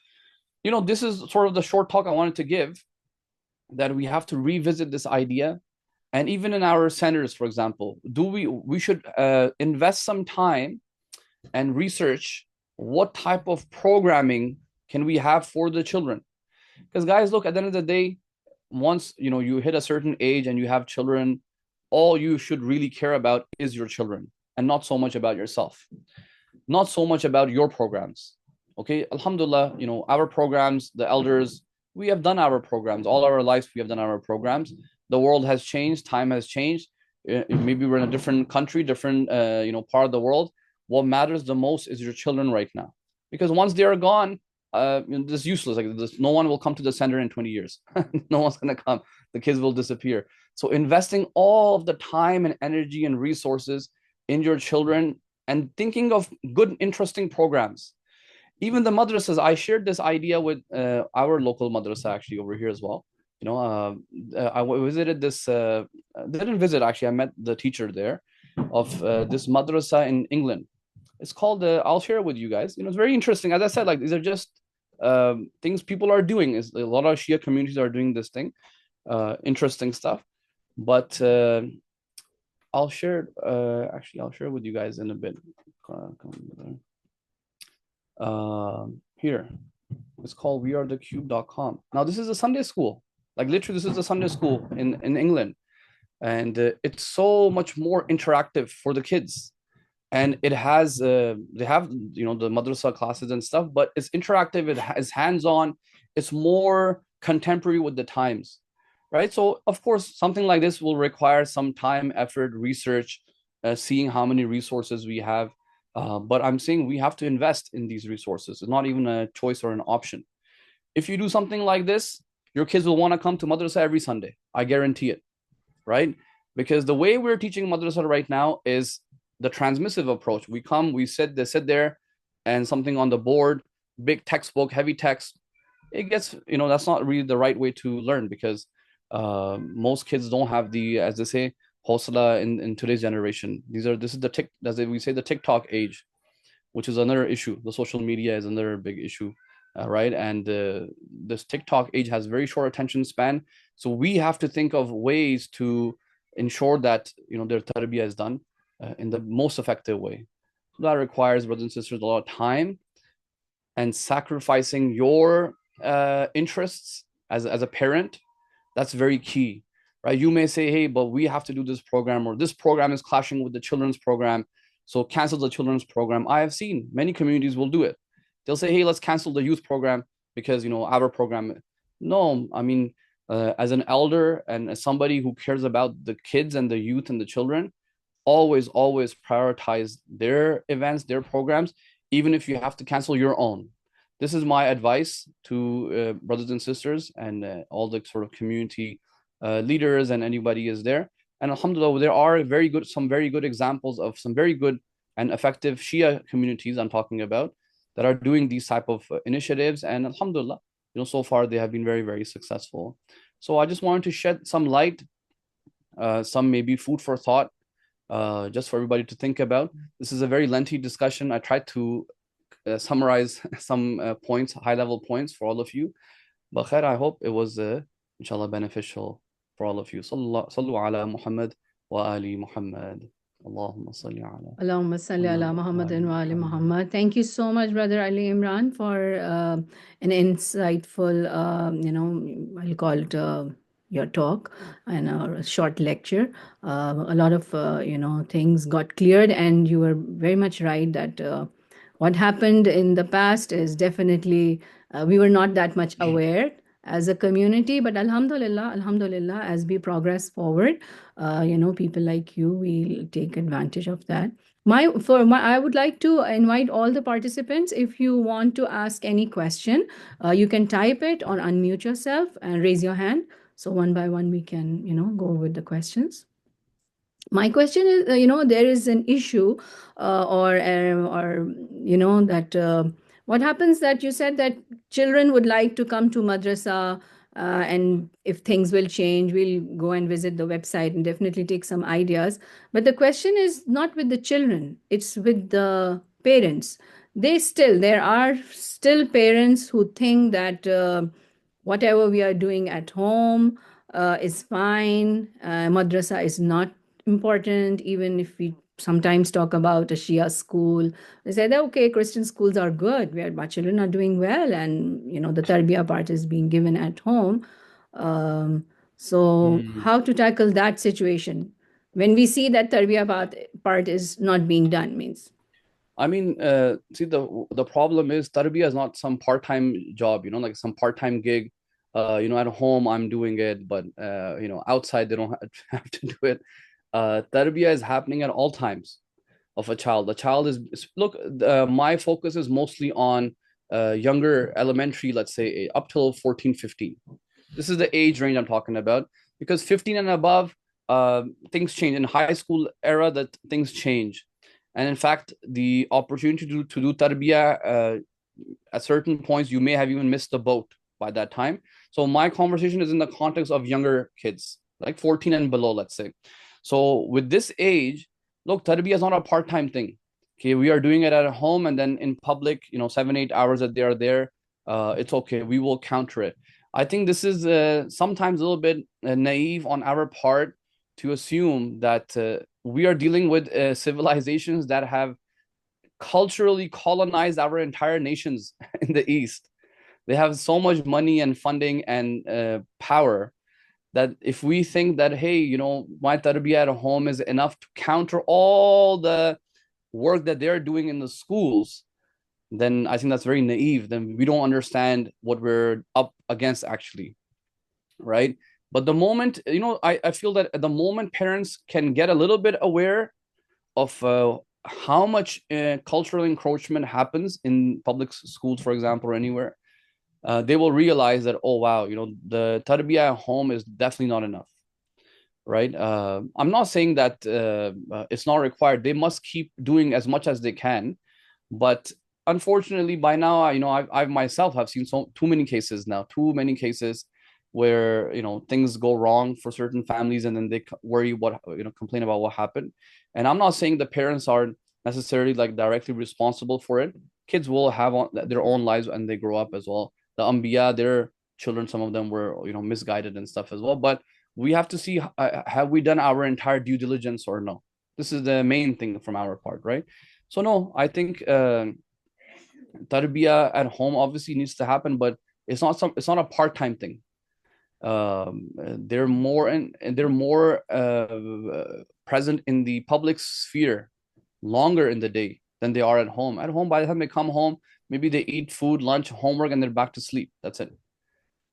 this is sort of the short talk I wanted to give, that we have to revisit this idea. And even in our centers, for example, we should invest some time and research what type of programming can we have for the children. Because guys, look, at the end of the day, once you hit a certain age and you have children, all you should really care about is your children and not so much about yourself, not so much about your programs. Okay, alhamdulillah, our programs, the elders, we have done our programs all our lives. We have done our programs. The world has changed, time has changed. Maybe we're in a different country, different part of the world. What matters the most is your children right now, because once they are gone, this is useless. Like this, no one will come to the center in 20 years. No one's gonna come. The kids will disappear. So investing all of the time and energy and resources in your children and thinking of good, interesting programs. Even the madrasas, I shared this idea with our local madrasa actually over here as well. I visited this, didn't visit actually, I met the teacher there of this madrasa in England. It's called, I'll share it with you guys. It's very interesting. As I said, like these are just things people are doing. Is a lot of Shia communities are doing this thing, interesting stuff. But I'll share it, I'll share it with you guys in a bit. Here, it's called wearethecube.com. Now, this is a Sunday school. Like literally, this is a Sunday school in England. And it's so much more interactive for the kids. And it has, they have, the madrasa classes and stuff, but it's interactive, it is hands-on, it's more contemporary with the times, right? So, of course, something like this will require some time, effort, research, seeing how many resources we have. But I'm saying we have to invest in these resources. It's not even a choice or an option. If you do something like this, your kids will want to come to madrasa every Sunday. I guarantee it, right? Because the way we're teaching madrasa right now is the transmissive approach. We come, we sit, they sit there, and something on the board, big textbook, heavy text. It gets, that's not really the right way to learn, because most kids don't have the, as they say, hosla in today's generation. This is the tick, as we say, the TikTok age, which is another issue. The social media is another big issue, right? And this TikTok age has very short attention span. So we have to think of ways to ensure that their tarbiyah is done in the most effective way. So that requires, brothers and sisters, a lot of time and sacrificing your interests as a parent. That's very key, right? You may say, hey, but we have to do this program, or this program is clashing with the children's program, so cancel the children's program. I have seen many communities will do it. They'll say, hey, let's cancel the youth program because our program. No, I mean, as an elder and as somebody who cares about the kids and the youth and the children, always prioritize their events, their programs, even if you have to cancel your own. This is my advice to brothers and sisters and all the sort of community leaders and anybody is there. And alhamdulillah, there are some very good examples of some very good and effective Shia communities I'm talking about that are doing these type of initiatives. And alhamdulillah, so far they have been very, very successful. So I just wanted to shed some light, some maybe food for thought, just for everybody to think about. This is a very lengthy discussion. I tried to summarize some points, high-level points for all of you. But khair, I hope it was, inshallah, beneficial for all of you. Sallu ala Muhammad wa ali Muhammad. Allahumma salli ala Allahumma salli ala Muhammad Muhammad wa wa ali ali Muhammad. Muhammad. Thank you so much, Brother Ali Imran, for an insightful, I'll call it your talk and a short lecture. A lot of, things got cleared, and you were very much right that what happened in the past is definitely, we were not that much aware as a community, but alhamdulillah, as we progress forward, people like you will take advantage of that. I would like to invite all the participants. If you want to ask any question, you can type it or unmute yourself and raise your hand. So one by one, we can, go with the questions. My question is, there is an issue, that what happens that you said that children would like to come to madrasa, and if things will change, we'll go and visit the website and definitely take some ideas. But the question is not with the children, it's with the parents. There are still parents who think that whatever we are doing at home is fine. Madrasa is not important, even if we sometimes talk about a Shia school. They say that, okay, Christian schools are good, where our children are doing well, and the tarbiyah part is being given at home. So Hmm. how to tackle that situation when we see that tarbiyah part is not being done means. I mean, see, the problem is tarbiyah is not some part-time job, like some part-time gig. At home I'm doing it, but outside they don't have to do it. Tarbiyah is happening at all times of a child. The child is, look, my focus is mostly on younger elementary, let's say up till 14, 15. This is the age range I'm talking about, because 15 and above, things change. In high school era, that things change. And in fact, the opportunity to do tarbiyah, at certain points, you may have even missed the boat by that time. So my conversation is in the context of younger kids, like 14 and below, let's say. So with this age, look, tarbiyah is not a part-time thing. Okay, we are doing it at home, and then in public, 7, 8 hours that they are there, it's okay. We will counter it. I think this is sometimes a little bit naive on our part to assume that we are dealing with civilizations that have culturally colonized our entire nations in the East. They have so much money and funding and power that if we think that, hey, my tarbiyah at home is enough to counter all the work that they're doing in the schools, then I think that's very naive. Then we don't understand what we're up against, actually, right? But the moment, I feel that at the moment parents can get a little bit aware of how much cultural encroachment happens in public schools, for example, or anywhere, they will realize that, oh, wow, the tarbiyah at home is definitely not enough. right? I'm not saying that it's not required. They must keep doing as much as they can, but unfortunately, by now, I've myself have seen too many cases now, too many cases where things go wrong for certain families, and then they worry complain about what happened. And I'm not saying the parents are necessarily like directly responsible for it. Kids will have their own lives and they grow up as well. The Anbiya, their children, some of them were misguided and stuff as well. But we have to see, have we done our entire due diligence or no? This is the main thing from our part, right? So no, I think tarbiyah at home obviously needs to happen, but it's not a part-time thing. They're more present in the public sphere longer in the day than they are at home. At home, by the time they come home, maybe they eat food, lunch, homework, and they're back to sleep. That's it.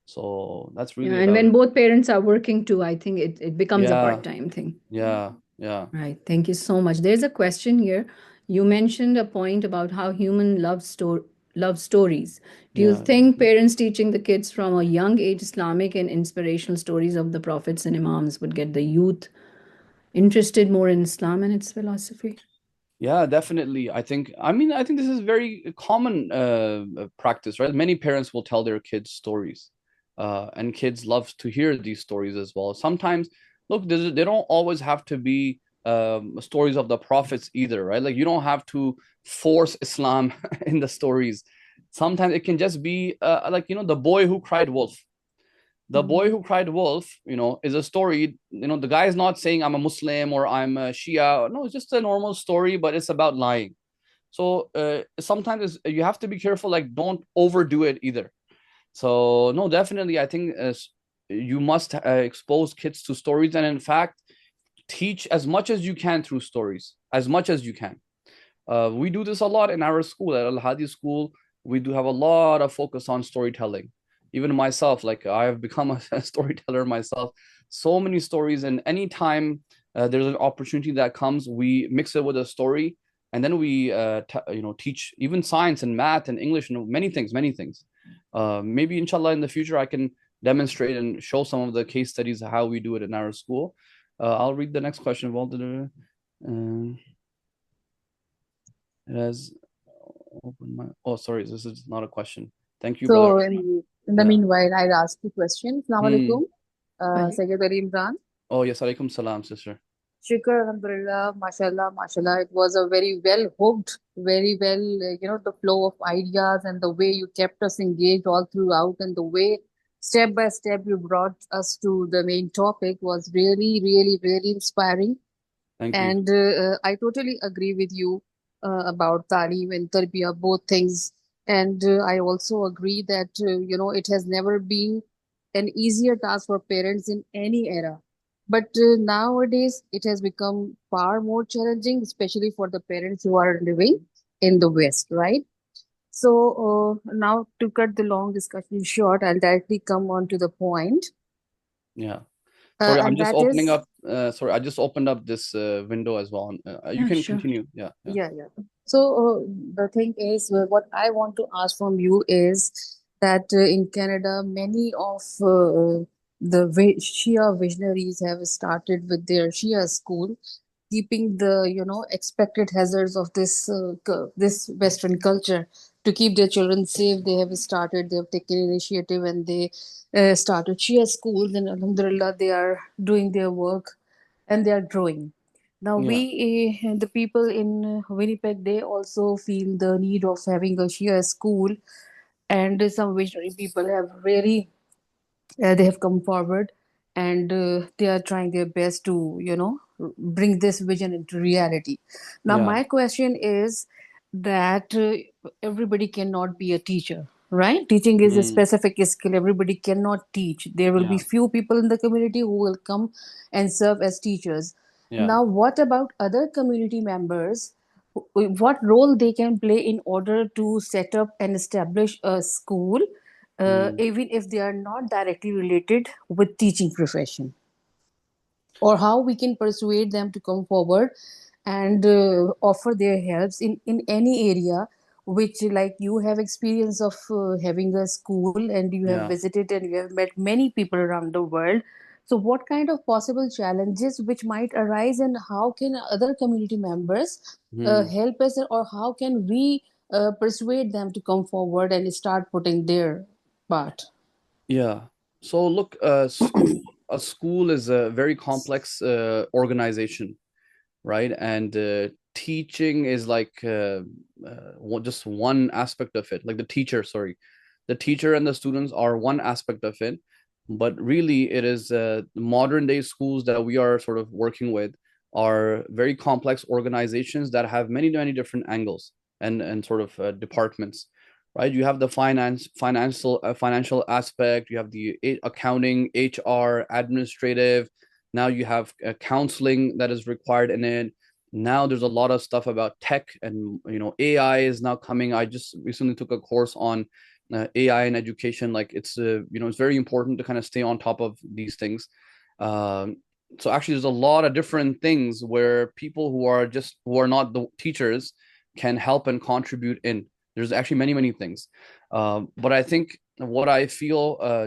So that's Yeah, really and about when it. both parents are working too, I think it becomes a Yeah, part-time thing. yeah, yeah, Right. Thank you so much. There's a question here. You mentioned a point about how human love stories. Do you yeah. think parents teaching the kids from a young age Islamic and inspirational stories of the prophets and imams would get the youth interested more in Islam and its philosophy? Yeah, definitely. I think this is very common practice, right? Many parents will tell their kids stories, and kids love to hear these stories as well. Sometimes, look, they don't always have to be stories of the prophets either, right? Like you don't have to force Islam in the stories. Sometimes it can just be like the boy who cried wolf. The boy who cried wolf, is a story. The guy is not saying I'm a Muslim or I'm a Shia. No, it's just a normal story, but it's about lying. So sometimes you have to be careful, like don't overdo it either. So no, definitely, I think you must expose kids to stories, and in fact, teach as much as you can through stories, as much as you can. We do this a lot in our school at Al-Haadi school. We do have a lot of focus on storytelling. Even myself, like I have become a storyteller myself. So many stories, and anytime there's an opportunity that comes, we mix it with a story, and then we teach even science and math and English and many things, many things. Maybe inshallah in the future I can demonstrate and show some of the case studies of how we do it in our school. I'll read the next question. It has opened my. Oh, sorry, this is not a question. Thank you, brother. So in the Yeah. meanwhile, I'd ask you a question. Assalamu Hmm. alaikum, Well, Sayyid Imran. Oh, yes. Alaikum salam, sister. Shukr, Alhamdulillah, mashallah, mashallah. It was a very well hooked, very well, the flow of ideas and the way you kept us engaged all throughout, and the way step by step you brought us to the main topic was really, really, really inspiring. Thank you. And I totally agree with you about Taaleem and Tarbiyah, both things. And I also agree that, it has never been an easier task for parents in any era. But nowadays, it has become far more challenging, especially for the parents who are living in the West, right? So now, to cut the long discussion short, I'll directly come on to the point, Yeah. Sorry, I'm and just that opening is, up. Sorry, I just opened up this window as well. You yeah, can sure. continue. Yeah, yeah, yeah, yeah. So the thing is, what I want to ask from you is that in Canada, many of the Shia visionaries have started with their Shia school, keeping the expected hazards of this Western culture to keep their children safe. They have taken initiative, and they started Shia schools, and Alhamdulillah, they are doing their work and they are growing. Now, yeah, the people in Winnipeg, they also feel the need of having a Shia school, and some visionary people have really they have come forward, and they are trying their best to bring this vision into reality. Now yeah. my question is that everybody cannot be a teacher, right? Teaching is a Hmm. specific skill. Everybody cannot teach. There will be Yeah, few people in the community who will come and serve as teachers. yeah. Now what about other community members? What role they can play in order to set up and establish a school, Hmm. even if they are not directly related with teaching profession, or how we can persuade them to come forward and offer their helps in any area, which, like, you have experience of having a school, and you have Yeah, visited and you have met many people around the world. So what kind of possible challenges which might arise, and how can other community members Hmm. help us, or how can we persuade them to come forward and start putting their part? Yeah. So look, a school is a very complex organization, right? And teaching is like just one aspect of it. Like the teacher, sorry, the teacher and the students are one aspect of it, but really it is modern day schools that we are sort of working with are very complex organizations that have many different angles and sort of departments, right? You have the financial aspect, you have the accounting, HR, administrative. Now you have counseling that is required in it. Now there's a lot of stuff about tech, and AI is now coming. I just recently took a course on AI and education. Like it's very important to kind of stay on top of these things. Um, so actually, there's a lot of different things where people who are not the teachers can help and contribute in. There's actually many things, but I think what I feel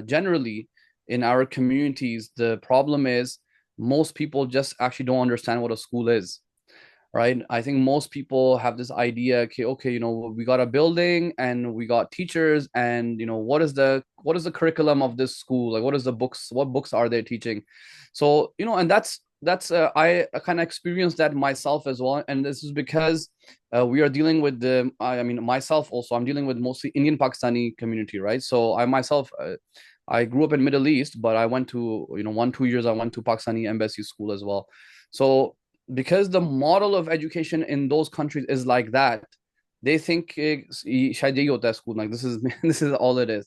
generally in our communities, the problem is most people just actually don't understand what a school is, right? I think most people have this idea, okay, we got a building and we got teachers, and what is the curriculum of this school? Like, what books are they teaching? So, and that's I kind of experienced that myself as well, and this is because we are dealing with I mean, myself also, I'm dealing with mostly Indian Pakistani community, right? So I myself, I grew up in Middle East, but I went to 1 2 years I went to Pakistani embassy school as well. So because the model of education in those countries is like that, they think शायद यही होता है school, like this is this is all it is.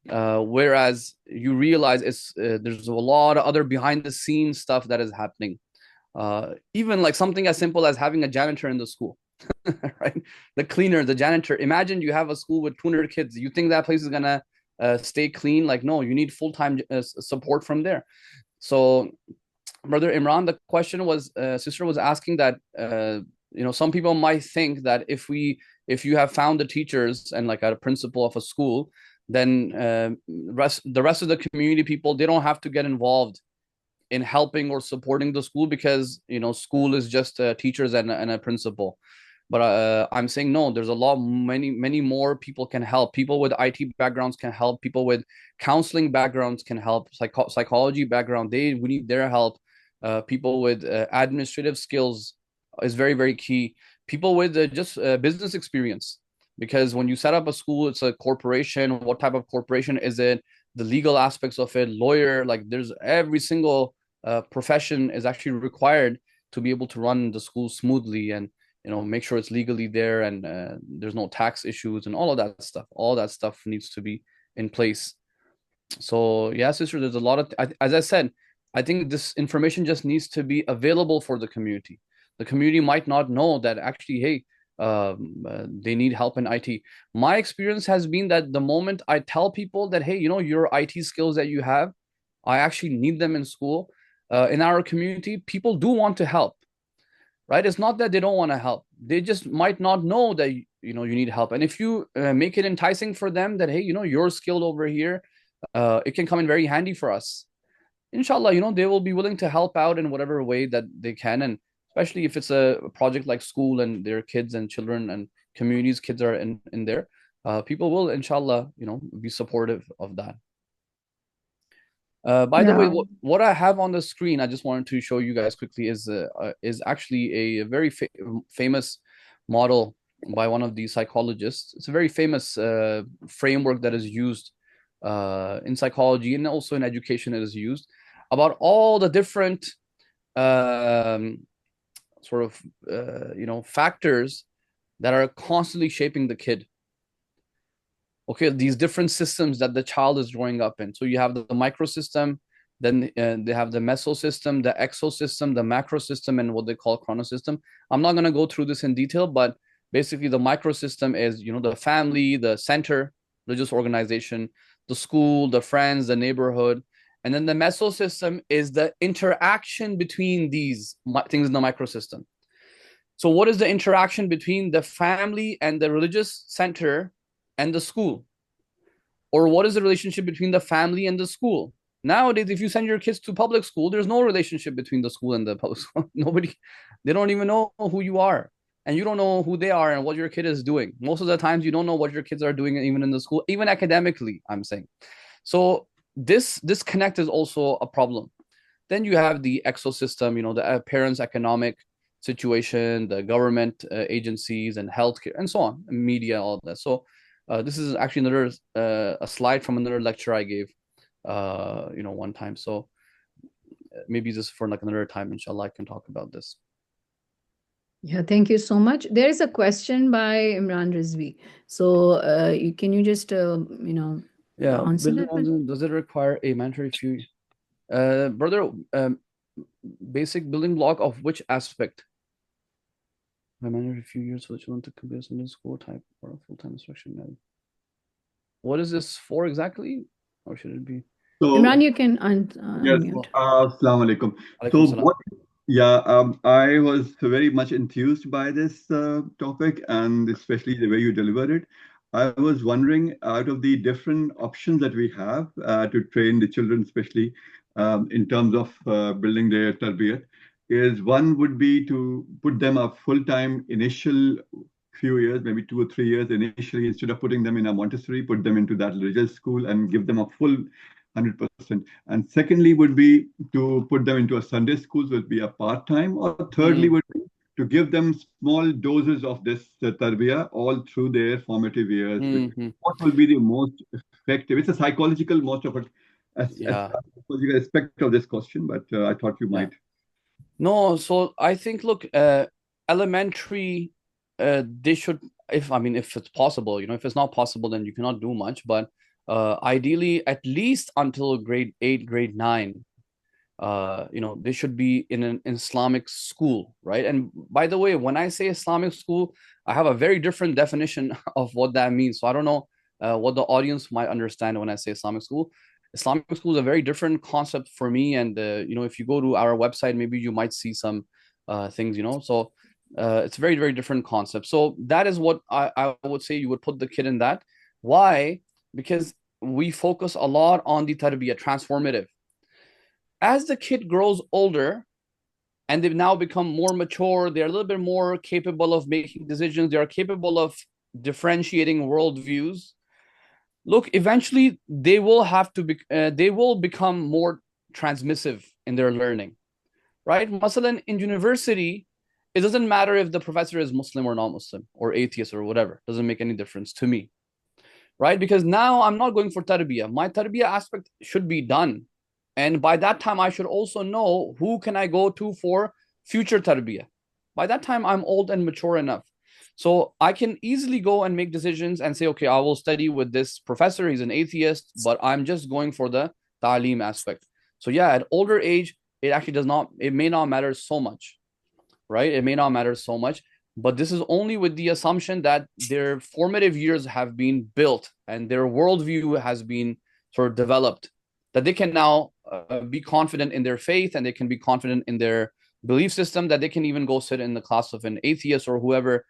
Whereas you realize there's a lot of other behind the scenes stuff that is happening. Even like something as simple as having a janitor in the school, right? The cleaner, the janitor. Imagine you have a school with 200 kids. You think that place is gonna stay clean? Like, no, you need full-time support from there. So Brother Imran, the question was, sister was asking that, some people might think that if you have found the teachers and like a principal of a school, then the rest of the community people, they don't have to get involved in helping or supporting the school, because school is just teachers and a principal. But I'm saying no. There's a lot, many more people can help. People with IT backgrounds can help. People with counseling backgrounds can help. Psychology background, we need their help. People with administrative skills is very key. People with just business experience, because when you set up a school, it's a corporation. What type of corporation is it? The legal aspects of it, lawyer, like there's every single profession is actually required to be able to run the school smoothly, and make sure it's legally there, and there's no tax issues and all of that stuff. All that stuff needs to be in place. So yeah, sister, there's a lot of, as I said, I think this information just needs to be available for the community. The community might not know that actually, hey, they need help in IT. My experience has been that the moment I tell people that, hey, your IT skills that you have, I actually need them in school. In our community, people do want to help, right? It's not that they don't want to help. They just might not know that you need help. And if you make it enticing for them that, hey, you're skilled over here, it can come in very handy for us. Inshallah, they will be willing to help out in whatever way that they can, and especially if it's a project like school and their kids and children and communities, kids are in there. People will, inshallah, be supportive of that. By the way, Yeah. what I have on the screen, I just wanted to show you guys quickly, is actually a very famous model by one of these psychologists. It's a very famous framework that is used in psychology, and also in education. It is used about all the different um, sort of factors that are constantly shaping the kid. Okay, these different systems that the child is growing up in. So you have the micro system, then they have the meso system, the exo system, the macro system, and what they call chrono system. I'm not going to go through this in detail, but basically the micro system is the family, the center, religious organization, the school, the friends, the neighborhood. And then the meso system is the interaction between these things in the micro system. So what is the interaction between the family and the religious center and the school? Or what is the relationship between the family and the school? Nowadays, if you send your kids to public school, there's no relationship between the school and the public school. Nobody, they don't even know who you are, and you don't know who they are and what your kid is doing. Most of the times, you don't know what your kids are doing, even in the school, even academically, I'm saying. So this disconnect is also a problem. Then you have the ecosystem, the parents' economic situation, the government agencies and healthcare and so on, and media, all that. So this is actually another a slide from another lecture I gave, one time. So maybe this for like another time, inshallah, I can talk about this. Yeah, thank you so much. There is a question by Imran Rizvi. So can you just, answer that? Does it require a mandatory few? Brother, basic building block of which aspect? A mandatory few years for the children to complete a school type or a full-time instruction. What is this for exactly? Or should it be? So, Imran, you can yes, unmute. Assalamu alaikum. Alaikum So salam. I was very much enthused by this topic, and especially the way you delivered it. I was wondering, out of the different options that we have to train the children, especially in terms of building their tarbiyat, is one would be to put them a full-time initial few years, maybe 2 or 3 years initially, instead of putting them in a Montessori, put them into that religious school and give them a full 100%. And secondly would be to put them into a Sunday school, so it would be a part-time. Or thirdly would be to give them small doses of this tarbiyah all through their formative years. What will be the most effective? It's a psychological, most of it, psychological aspect of this question, but I thought you might. No, so I think, look, elementary, they should, if it's possible, if it's not possible, then you cannot do much. But ideally, at least until grade 8, grade 9, they should be in an Islamic school, right? And by the way, when I say Islamic school, I have a very different definition of what that means. So I don't know what the audience might understand when I say Islamic school. Islamic school is a very different concept for me. And, if you go to our website, maybe you might see some things, So it's a very, very different concept. So that is what I would say you would put the kid in that. Why? Because we focus a lot on the tarbiyah, transformative. As the kid grows older and they've now become more mature, they're a little bit more capable of making decisions, they are capable of differentiating worldviews. Look, eventually they will have to be, they will become more transmissive in their learning, right? Masalan, in university, it doesn't matter if the professor is Muslim or non-Muslim or atheist or whatever. It doesn't make any difference to me, right? Because now I'm not going for tarbiyah. My tarbiyah aspect should be done. And by that time, I should also know who can I go to for future tarbiyah. By that time, I'm old and mature enough. So I can easily go and make decisions and say, okay, I will study with this professor. He's an atheist, but I'm just going for the Taleem aspect. So yeah, at older age, it may not matter so much, right? It may not matter so much, but this is only with the assumption that their formative years have been built and their worldview has been sort of developed, that they can now be confident in their faith and they can be confident in their belief system, that they can even go sit in the class of an atheist or whoever.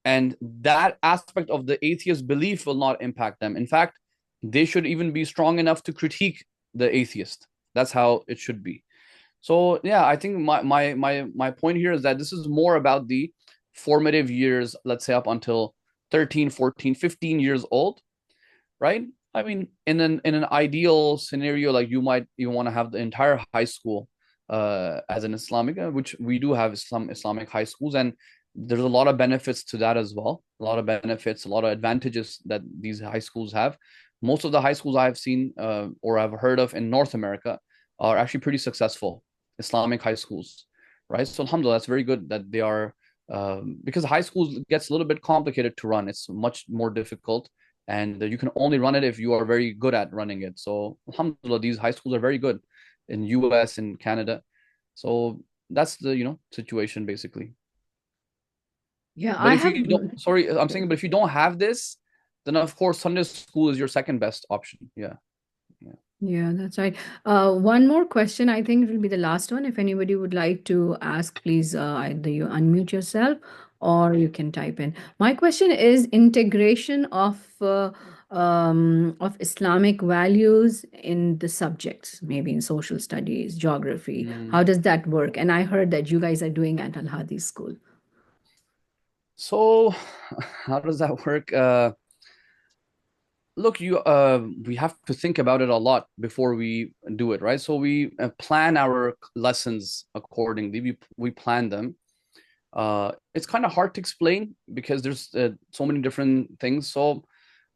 And that aspect of the atheist belief will not impact them. In fact, they should even be strong enough to critique the atheist. That's how it should be. So yeah, I think my point here is that this is more about the formative years, let's say up until 13, 14, 15 years old, right? I mean, in an ideal scenario, like you might even want to have the entire high school as an Islamic, which we do have some Islamic high schools, and there's a lot of benefits to that as well. A lot of benefits, a lot of advantages that these high schools have. Most of the high schools I've seen or I've heard of in North America are actually pretty successful Islamic high schools, right? So alhamdulillah, that's very good that they are, because high schools gets a little bit complicated to run. It's much more difficult, and you can only run it if you are very good at running it. So alhamdulillah, these high schools are very good in US and Canada. So that's the situation basically. Yeah, but if you don't, sorry, I'm saying, but if you don't have this, then of course Sunday school is your second best option. Yeah, that's right. One more question. I think it will be the last one. If anybody would like to ask, please either you unmute yourself or you can type in. My question is integration of of Islamic values in the subjects, maybe in social studies, geography? How does that work? And I heard that you guys are doing at Al-Haadi school. So, how does that work? Look, we have to think about it a lot before we do it, right? So we plan our lessons accordingly. We plan them. It's kind of hard to explain because there's so many different things. So,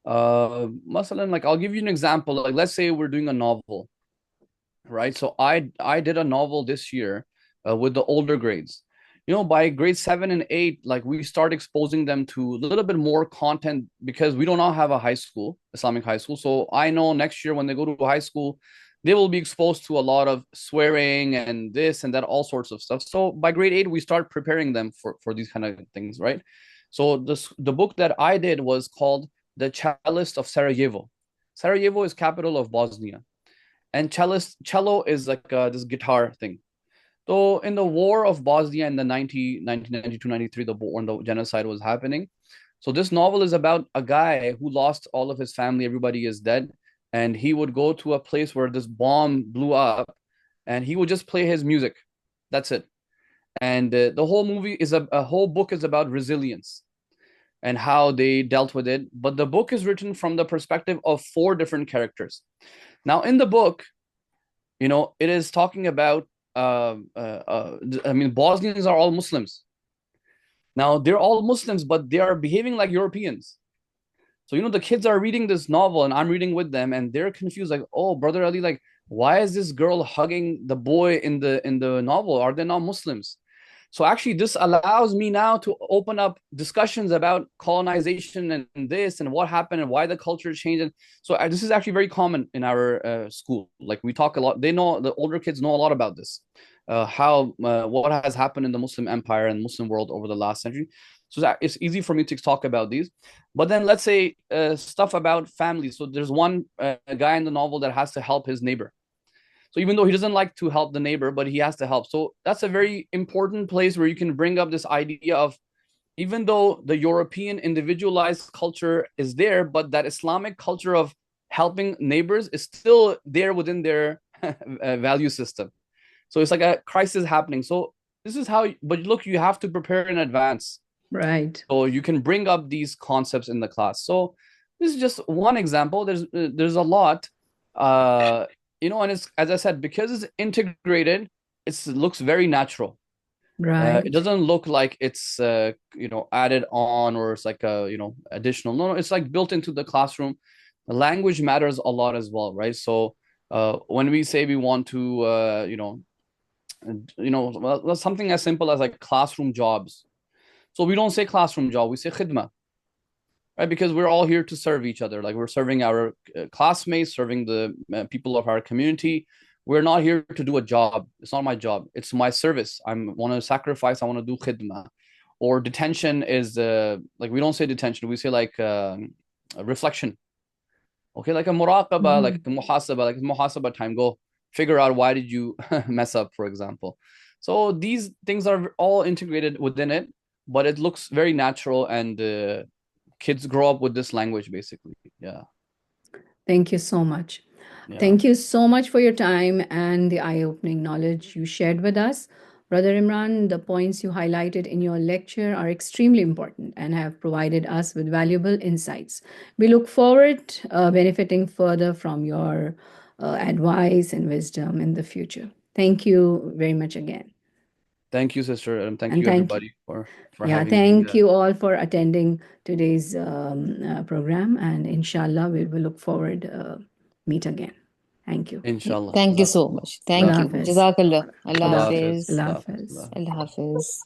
masalan, like I'll give you an example. Like let's say we're doing a novel, right? So I did a novel this year with the older grades. By grade 7 and 8, like we start exposing them to a little bit more content because we do not have a high school, Islamic high school. So I know next year when they go to high school, they will be exposed to a lot of swearing and this and that, all sorts of stuff. So by grade 8, we start preparing them for these kind of things, right? So the book that I did was called The Cellist of Sarajevo. Sarajevo is capital of Bosnia, and cello is like this guitar thing. So in the war of Bosnia in the 1992-93, when the genocide was happening. So this novel is about a guy who lost all of his family. Everybody is dead. And he would go to a place where this bomb blew up and he would just play his music. That's it. And the whole movie is a whole book is about resilience and how they dealt with it. But the book is written from the perspective of 4 different characters. Now, in the book, it is talking about Bosnians are all Muslims. Now they're all Muslims, but they are behaving like Europeans. So the kids are reading this novel, and I'm reading with them, and they're confused, like, "Oh, Brother Ali, like, why is this girl hugging the boy in the novel? Are they not Muslims?" So actually, this allows me now to open up discussions about colonization and this and what happened and why the culture changed. And so this is actually very common in our school. Like we talk a lot. They know, the older kids know a lot about this, what has happened in the Muslim empire and Muslim world over the last century. So it's easy for me to talk about these. But then let's say stuff about family. So there's one guy in the novel that has to help his neighbor. So even though he doesn't like to help the neighbor, but he has to help. So that's a very important place where you can bring up this idea of, even though the European individualized culture is there, but that Islamic culture of helping neighbors is still there within their value system. So it's like a crisis happening. So this is how, but look, you have to prepare in advance. Right. So you can bring up these concepts in the class. So this is just one example. There's a lot. And it's, as I said, because it's integrated, it looks very natural. Right. It doesn't look like it's added on, or it's like a additional. No, it's like built into the classroom. The language matters a lot as well, right? So when we say we want to something as simple as like classroom jobs. So we don't say classroom job, we say khidma. Right? Because we're all here to serve each other. Like we're serving our classmates, serving the people of our community. We're not here to do a job. It's not my job. It's my service. I want to sacrifice. I want to do khidma. Or detention is like we don't say detention. We say like reflection. Okay, like a muraqaba, like a muhasaba time. Go figure out why did you mess up, for example. So these things are all integrated within it, but it looks very natural, and kids grow up with this language, basically. Yeah. Thank you so much. Yeah. Thank you so much for your time and the eye-opening knowledge you shared with us. Brother Imran, the points you highlighted in your lecture are extremely important and have provided us with valuable insights. We look forward benefiting further from your advice and wisdom in the future. Thank you very much again. Thank you, sister, and thank And you, everybody, for having me. thank you all for attending today's program, and inshallah we will look forward meet again. Thank you. Inshallah. Thank you so much. Thank Allah you. Hafiz. Jazakallah. Allah Allah Hafiz. Hafiz. Allah Hafiz. Allah Hafiz.